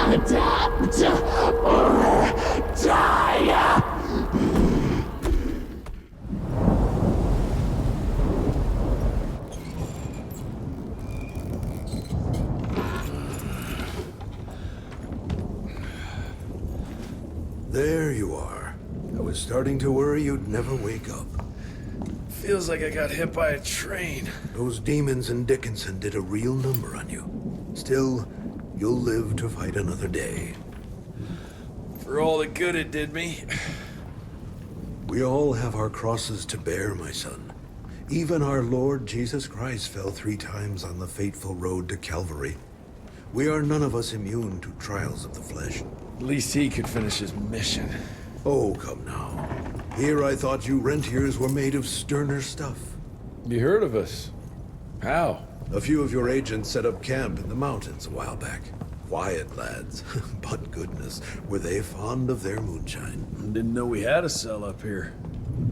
Adapt or die! There you are. I was starting to worry you'd never wake up. Feels like I got hit by a train. Those demons in Dickinson did a real number on you. Still, you'll live to fight another day. For all the good it did me. We all have our crosses to bear, my son. Even our Lord Jesus Christ fell 3 times on the fateful road to Calvary. We are none of us immune to trials of the flesh. At least he could finish his mission. Oh, come now. Here I thought you Rentiers were made of sterner stuff. You heard of us? How? A few of your agents set up camp in the mountains a while back. Quiet lads, but goodness, were they fond of their moonshine. Didn't know we had a cell up here.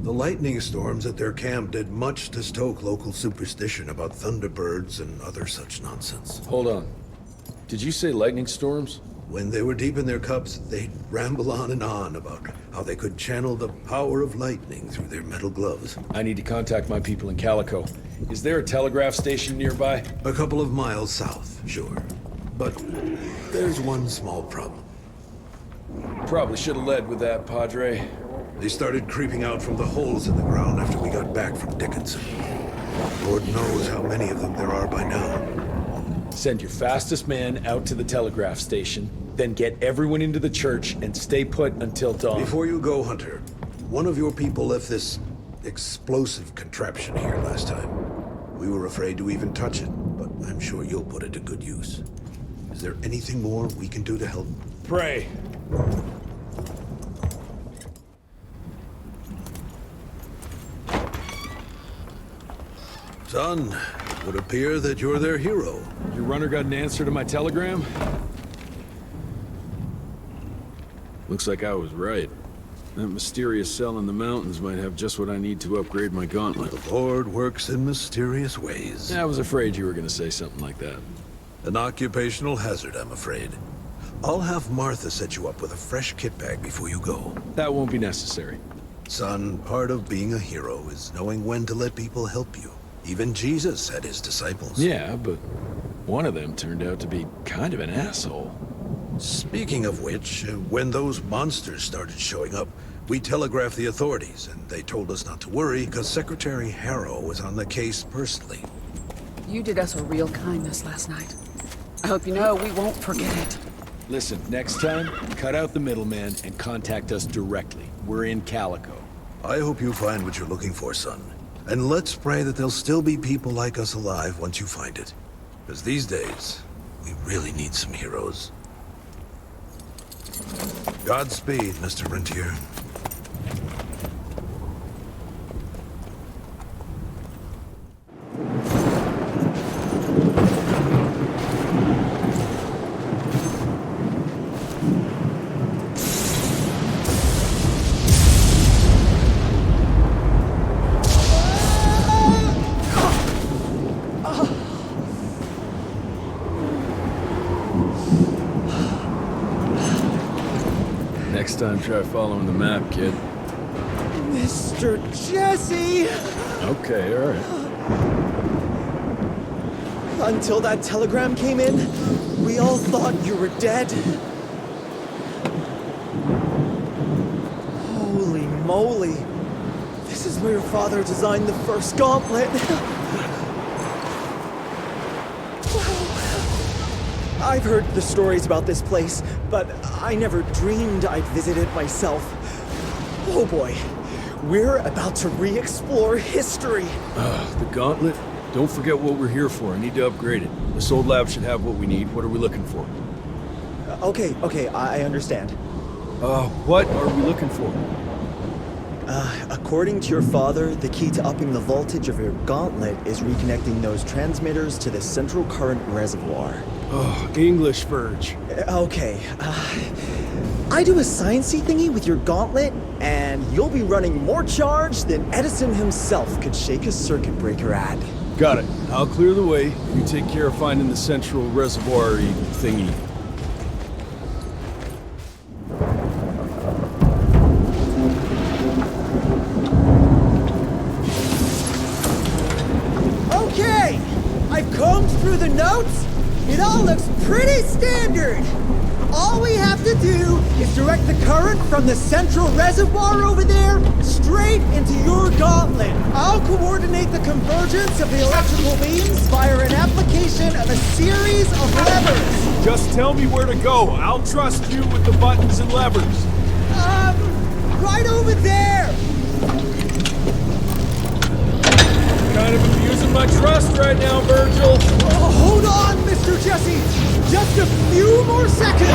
The lightning storms at their camp did much to stoke local superstition about thunderbirds and other such nonsense. Hold on. Did you say lightning storms? When they were deep in their cups, they'd ramble on and on about how they could channel the power of lightning through their metal gloves. I need to contact my people in Calico. Is there a telegraph station nearby? A couple of miles south, sure. But there's one small problem. Probably should have led with that, Padre. They started creeping out from the holes in the ground after we got back from Dickinson. Lord knows how many of them there are by now. Send your fastest man out to the telegraph station, then get everyone into the church and stay put until dawn. Before you go, Hunter, one of your people left this explosive contraption here last time. We were afraid to even touch it, but I'm sure you'll put it to good use. Is there anything more we can do to help? Pray. Son, it would appear that you're their hero. Your runner got an answer to my telegram? Looks like I was right. That mysterious cell in the mountains might have just what I need to upgrade my gauntlet. The Lord works in mysterious ways. I was afraid you were going to say something like that. An occupational hazard, I'm afraid. I'll have Martha set you up with a fresh kit bag before you go. That won't be necessary. Son, part of being a hero is knowing when to let people help you. Even Jesus had his disciples. Yeah, but one of them turned out to be kind of an asshole. Speaking of which, when those monsters started showing up, we telegraphed the authorities, and they told us not to worry because Secretary Harrow was on the case personally. You did us a real kindness last night. I hope you know we won't forget it. Listen, next time, cut out the middleman and contact us directly. We're in Calico. I hope you find what you're looking for, son. And let's pray that there'll still be people like us alive once you find it. Because these days, we really need some heroes. Godspeed, Mr. Rentier. Next time, try following the map, kid. Mr. Jesse! Okay, alright. Until that telegram came in, we all thought you were dead. Holy moly. This is where your father designed the first gauntlet. I've heard the stories about this place, but I never dreamed I'd visit it myself. Oh boy, we're about to re-explore history. The gauntlet? Don't forget what we're here for. I need to upgrade it. This old lab should have what we need. What are we looking for? Okay, I understand. What are we looking for? According to your father, the key to upping the voltage of your gauntlet is reconnecting those transmitters to the central current reservoir. Oh, English Verge. Okay, I do a sciencey thingy with your gauntlet, and you'll be running more charge than Edison himself could shake a circuit breaker at. Got it. I'll clear the way. You take care of finding the central reservoir-y thingy. Okay! I've combed through the notes. It all looks pretty standard. All we have to do is direct the current from the central reservoir over there straight into your gauntlet. I'll coordinate the convergence of the electrical beams via an application of a series of levers. Just tell me where to go. I'll trust you with the buttons and levers. Right over there. Kind of abusing my trust right now, Virgil. Hold on, Mr. Jesse. Just a few more seconds.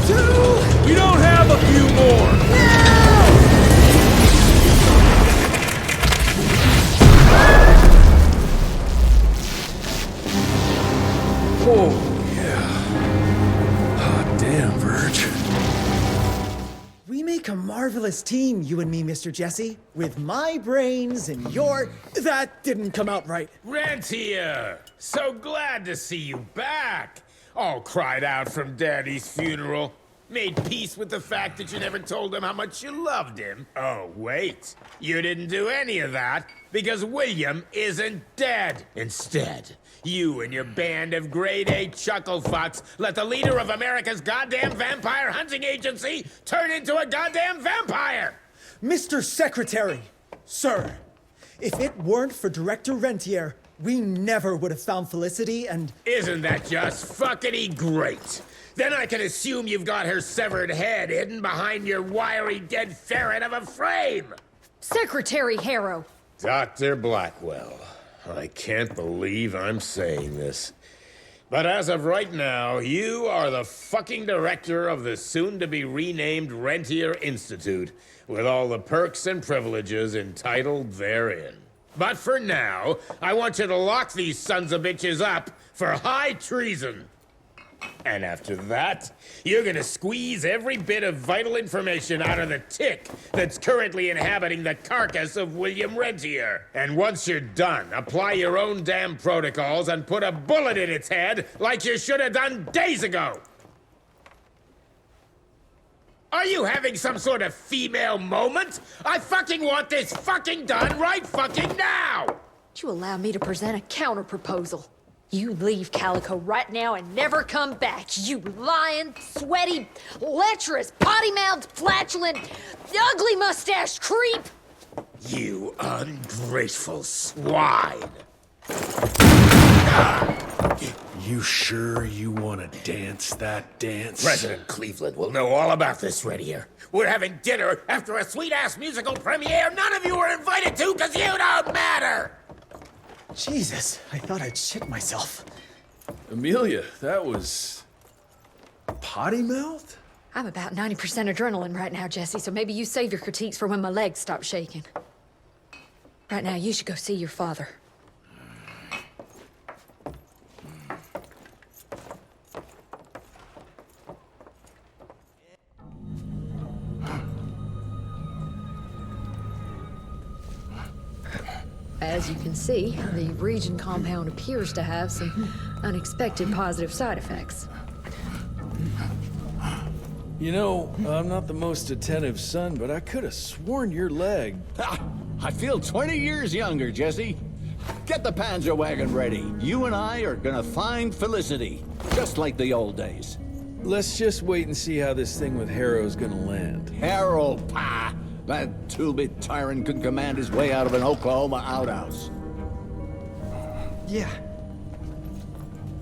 3, 2... We don't have a few more. Now! Oh, yeah. Hot damn, Virg. We make a marvelous team, you and me, Mr. Jesse. With my brains and your... That didn't come out right. Rentier! So glad to see you back! All cried out from Daddy's funeral. Made peace with the fact that you never told him how much you loved him. Oh, wait. You didn't do any of that because William isn't dead. Instead, you and your band of grade-A chucklefucks let the leader of America's goddamn vampire hunting agency turn into a goddamn vampire! Mr. Secretary, sir, if it weren't for Director Rentier, we never would have found Felicity and... Isn't that just fuckity great? Then I can assume you've got her severed head hidden behind your wiry dead ferret of a frame! Secretary Harrow! Dr. Blackwell, I can't believe I'm saying this. But as of right now, you are the fucking director of the soon-to-be-renamed Rentier Institute, with all the perks and privileges entitled therein. But for now, I want you to lock these sons of bitches up for high treason. And after that, you're gonna squeeze every bit of vital information out of the tick that's currently inhabiting the carcass of William Rentier. And once you're done, apply your own damn protocols and put a bullet in its head like you should have done days ago. Are you having some sort of female moment? I fucking want this fucking done right fucking now! Would you allow me to present a counter-proposal? You leave Calico right now and never come back, you lying, sweaty, lecherous, potty-mouthed, flatulent, ugly mustached creep! You ungrateful swine! You sure you want to dance that dance? President Cleveland will know all about this right here. We're having dinner after a sweet-ass musical premiere none of you were invited to because you don't matter! Jesus, I thought I'd shit myself. Amelia, that was... potty mouth? I'm about 90% adrenaline right now, Jesse, so maybe you save your critiques for when my legs stop shaking. Right now, you should go see your father. As you can see, the Region compound appears to have some unexpected positive side effects. You know, I'm not the most attentive son, but I could have sworn your leg... I feel 20 years younger, Jesse. Get the Panzer wagon ready. You and I are gonna find Felicity, just like the old days. Let's just wait and see how this thing with Harrow's gonna land. Harrow, pah! That two-bit tyrant could command his way out of an Oklahoma outhouse. Yeah.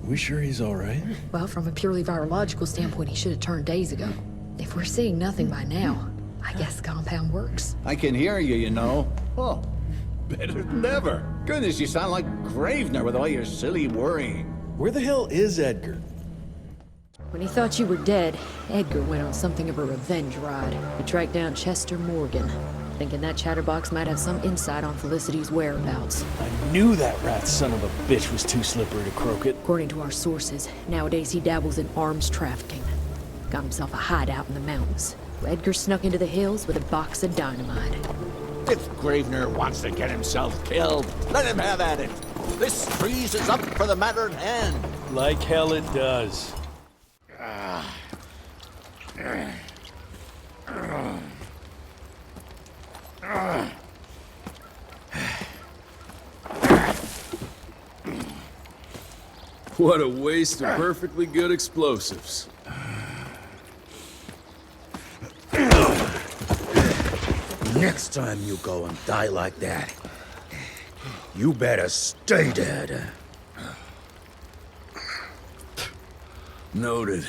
We sure he's all right? Well, from a purely virological standpoint, he should have turned days ago. If we're seeing nothing by now, I guess the compound works. I can hear you, you know. Oh, better than ever. Goodness, you sound like Gravener with all your silly worrying. Where the hell is Edgar? When he thought you were dead, Edgar went on something of a revenge ride. He tracked down Chester Morgan, thinking that chatterbox might have some insight on Felicity's whereabouts. I knew that rat son of a bitch was too slippery to croak it. According to our sources, nowadays he dabbles in arms trafficking. Got himself a hideout in the mountains. Edgar snuck into the hills with a box of dynamite. If Gravener wants to get himself killed, let him have at it. This trees is up for the matter at hand. Like hell it does. What a waste of perfectly good explosives. Next time you go and die like that, you better stay dead. Noted.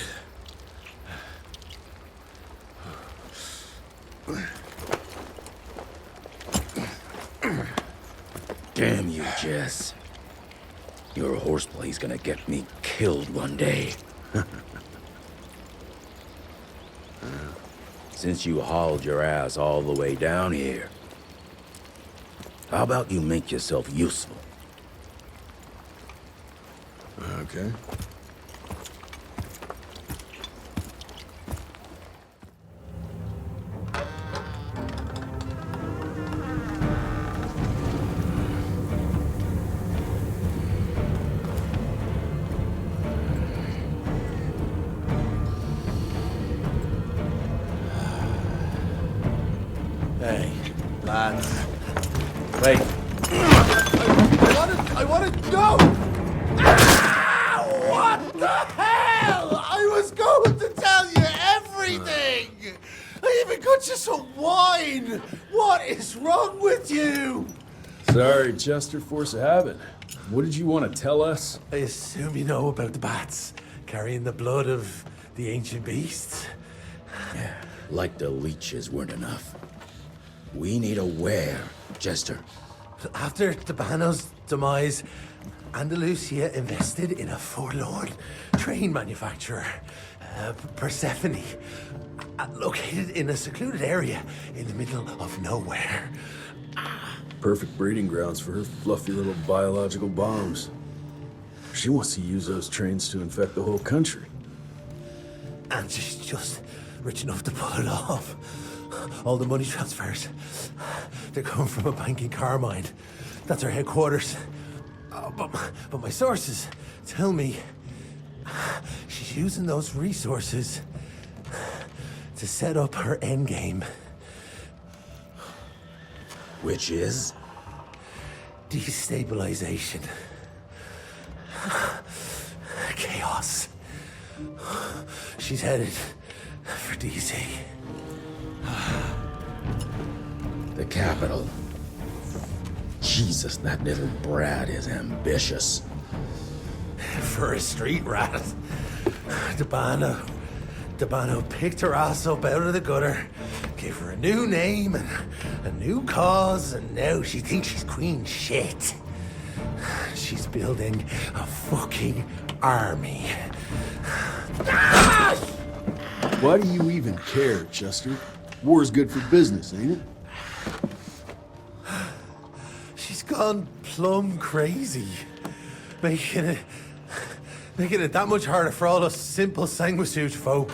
Damn you, Jess. Your horseplay's gonna get me killed one day. Since you hauled your ass all the way down here, how about you make yourself useful? Okay. Hey, lads. Wait. I wanna go! Ah, what the hell? I was going to tell you everything! I even got you some wine! What is wrong with you? Sorry, Chester, force of habit. What did you want to tell us? I assume you know about the bats carrying the blood of the ancient beasts. Yeah, like the leeches weren't enough. We need a where, Chester. After Tabano's demise, Andalusia invested in a forlorn train manufacturer, Persephone, located in a secluded area in the middle of nowhere. Perfect breeding grounds for her fluffy little biological bombs. She wants to use those trains to infect the whole country. And she's just rich enough to pull it off. All the money transfers, they're coming from a bank in Carmine. That's her headquarters. But my sources tell me she's using those resources to set up her endgame. Which is? Destabilization. Chaos. She's headed for DC. The capital. Jesus, that little brat is ambitious. For a street rat. Debano picked her ass up out of the gutter, gave her a new name and a new cause, and now she thinks she's queen shit. She's building a fucking army. Why do you even care, Chester? War's good for business, ain't it? She's gone plumb crazy. Making it that much harder for all us simple sanguisuge folk.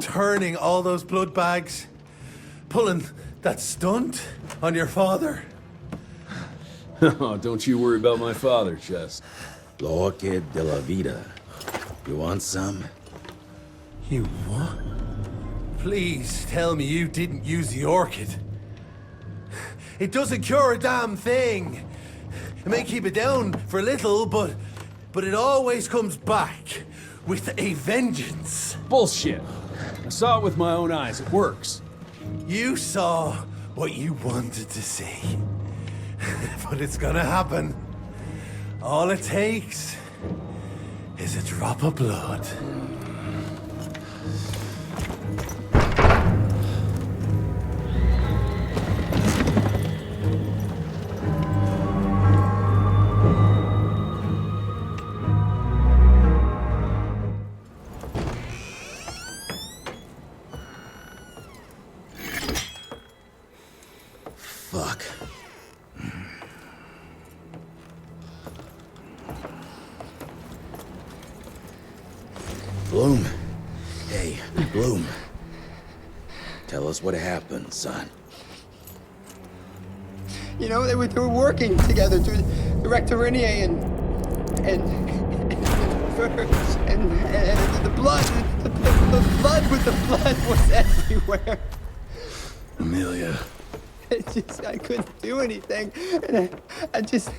Turning all those blood bags. Pulling that stunt on your father. Oh, don't you worry about my father, Chest. Orchid de la Vida. You want some? You what? Please tell me you didn't use the orchid. It doesn't cure a damn thing. It may keep it down for a little, but it always comes back with a vengeance. Bullshit. I saw it with my own eyes. It works. You saw what you wanted to see. But it's gonna happen. All it takes is a drop of blood. Fuck. Bloom. Hey, Bloom. Tell us what happened, son. You know, they were working together to direct Irinier and the blood with the blood was everywhere. Amelia. I couldn't do anything. And I just...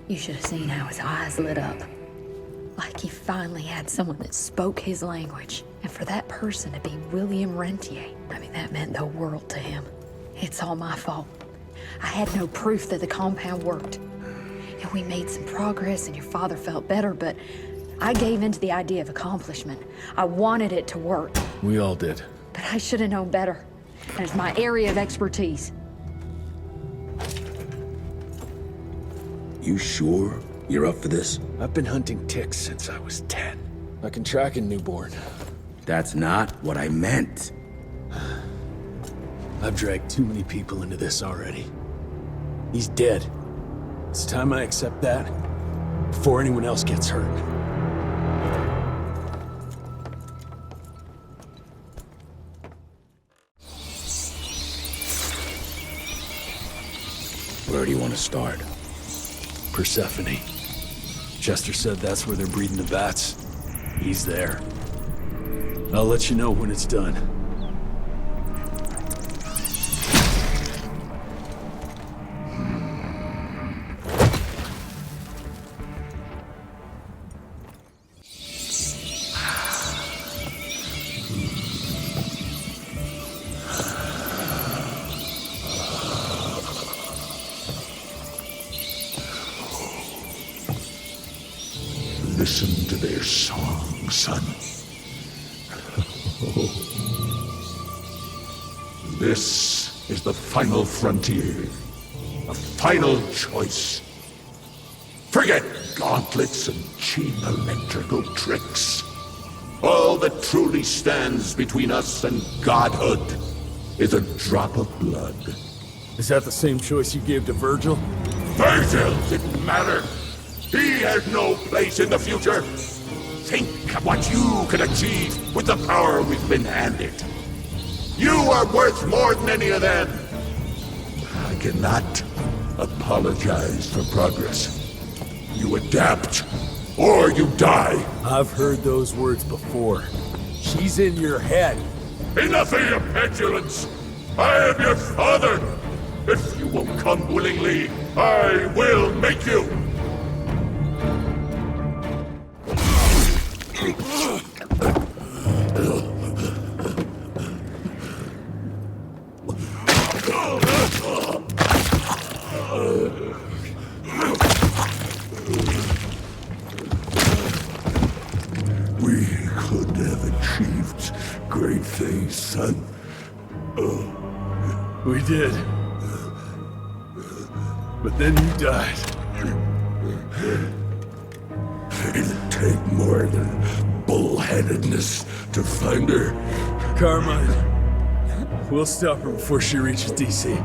You should have seen how his eyes lit up. Like he finally had someone that spoke his language. And for that person to be William Rentier, I mean, that meant the world to him. It's all my fault. I had no proof that the compound worked. And we made some progress and your father felt better, but I gave in to the idea of accomplishment. I wanted it to work. We all did. But I should have known better. And it's my area of expertise. You sure you're up for this? I've been hunting ticks since I was 10. I can track a newborn. That's not what I meant. I've dragged too many people into this already. He's dead. It's time I accept that before anyone else gets hurt. Where do you want to start? Persephone. Chester said that's where they're breeding the bats. He's there. I'll let you know when it's done. Listen to their song, son. This is the final frontier. A final choice. Forget gauntlets and cheap electrical tricks. All that truly stands between us and godhood is a drop of blood. Is that the same choice you gave to Virgil? Virgil didn't matter. He had no place in the future. Think of what you can achieve with the power we've been handed. You are worth more than any of them. I cannot apologize for progress. You adapt, or you die. I've heard those words before. She's in your head. Enough of your petulance. I am your father. If you won't come willingly, I will make you. have achieved great things, son. We did. But then you died. It'd take more than bullheadedness to find her. Carmine, we'll stop her before she reaches DC.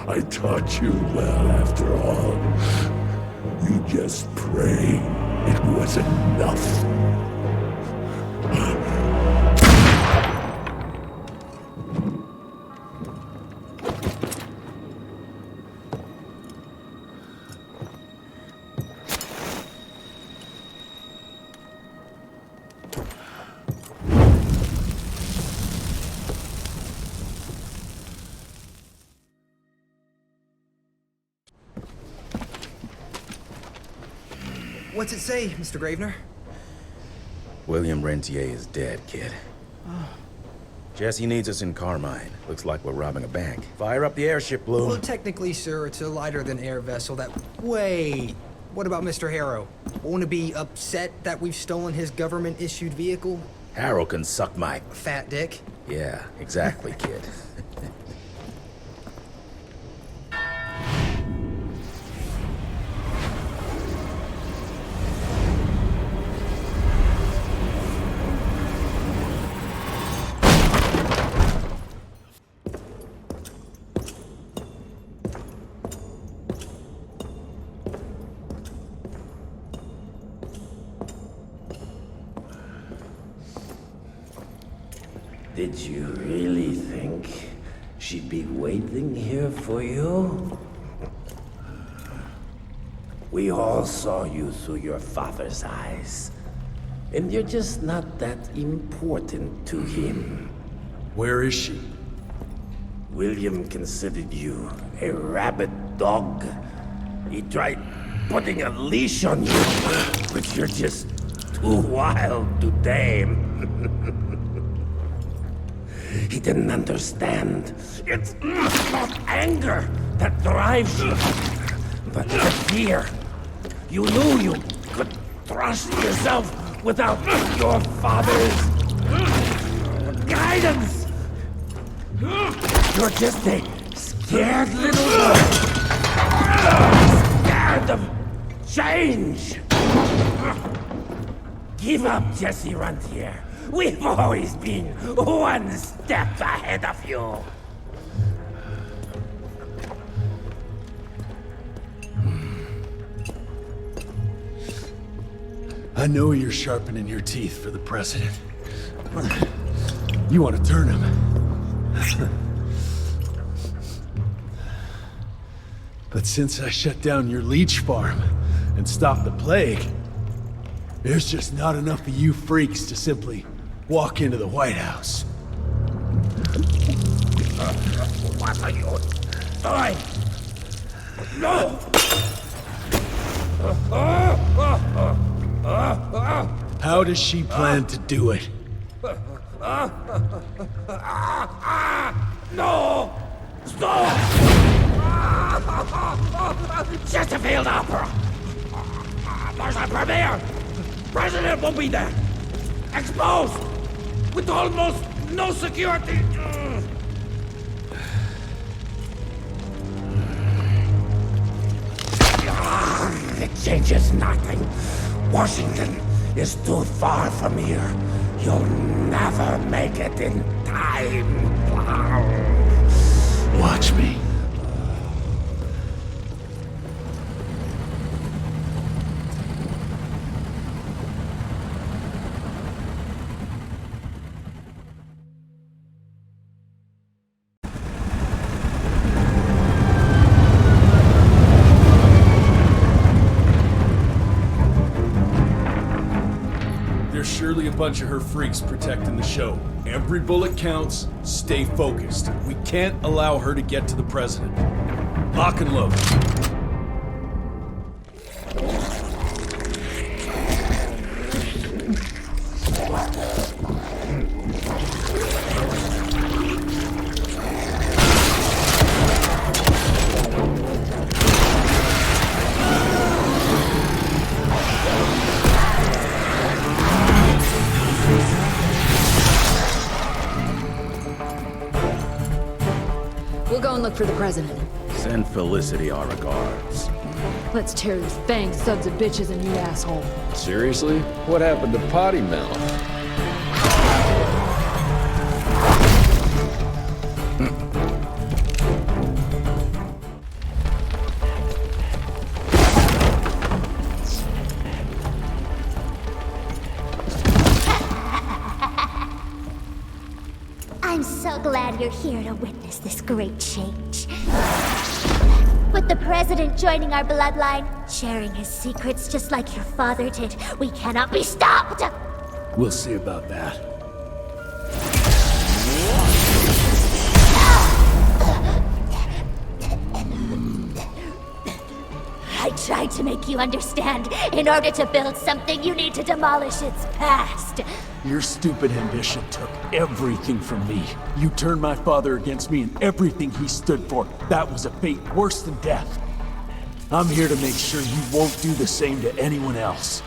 I taught you well after all. You just pray it was enough. What's it say, Mr. Gravener? William Rentier is dead, kid. Jesse needs us in Carmine. Looks like we're robbing a bank. Fire up the airship, Bloom. Well, technically, sir, it's a lighter-than-air vessel that... Wait! What about Mr. Harrow? Won't he be upset that we've stolen his government-issued vehicle? Harrow can suck my... Fat dick? Yeah, exactly, kid. Did you really think she'd be waiting here for you? We all saw you through your father's eyes. And you're just not that important to him. Where is she? William considered you a rabid dog. He tried putting a leash on you, but you're just too wild to tame. He didn't understand. It's not anger that drives you, but the fear. You knew you could trust yourself without your father's guidance. You're just a scared little boy. Scared of change. Give up, Jesse Rentier. We've always been one step ahead of you. I know you're sharpening your teeth for the president. You want to turn him. But since I shut down your leech farm and stopped the plague, there's just not enough of you freaks to simply walk into the White House. What are you doing? No! How does she plan to do it? No! Stop! Chesterfield Opera! There's a premiere! President will be there! Exposed! With almost no security! It changes nothing. Washington is too far from here. You'll never make it in time. Watch me. Surely a bunch of her freaks protecting the show. Every bullet counts. Stay focused. We can't allow her to get to the president. Lock and load. for the president. Send Felicity our regards. Let's tear these bang sons of bitches a new asshole. Seriously? What happened to Potty Mouth? I'm so glad you're here to witness this great change. With the President joining our bloodline, sharing his secrets just like your father did, we cannot be stopped! We'll see about that. I tried to make you understand. In order to build something, you need to demolish its past. Your stupid ambition took everything from me. You turned my father against me and everything he stood for. That was a fate worse than death. I'm here to make sure you won't do the same to anyone else.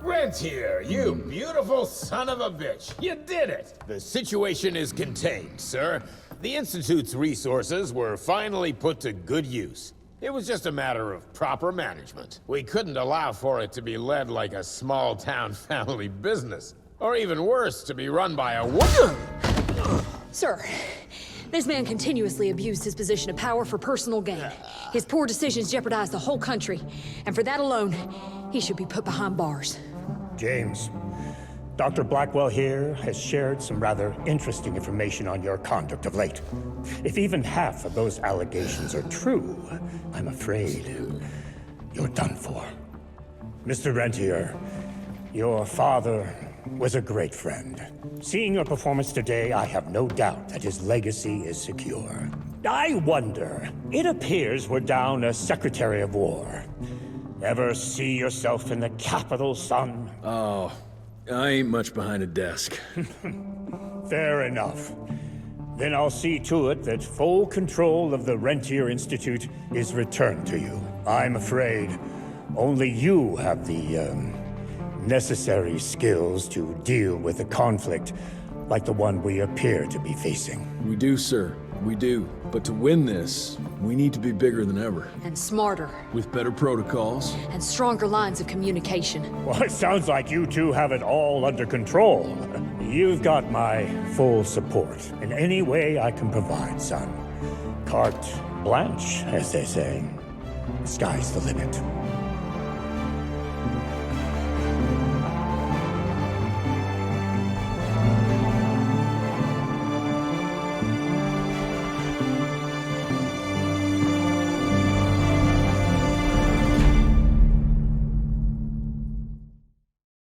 Rentier, you beautiful son of a bitch. You did it. The situation is contained, sir. The Institute's resources were finally put to good use. It was just a matter of proper management. We couldn't allow for it to be led like a small-town family business. Or even worse, to be run by a woman. Sir, this man continuously abused his position of power for personal gain. His poor decisions jeopardized the whole country, and for that alone, he should be put behind bars. James, Dr. Blackwell here has shared some rather interesting information on your conduct of late. If even half of those allegations are true, I'm afraid you're done for. Mr. Rentier, your father was a great friend. Seeing your performance today, I have no doubt that his legacy is secure. I wonder, it appears we're down a Secretary of War. Ever see yourself in the capital, son? Oh, I ain't much behind a desk. Fair enough. Then I'll see to it that full control of the Rentier Institute is returned to you. I'm afraid only you have the, necessary skills to deal with a conflict like the one we appear to be facing. We do, sir. We do. But to win this, we need to be bigger than ever. And smarter. With better protocols. And stronger lines of communication. Well, it sounds like you two have it all under control. You've got my full support in any way I can provide, son. Carte blanche, as they say. Sky's the limit.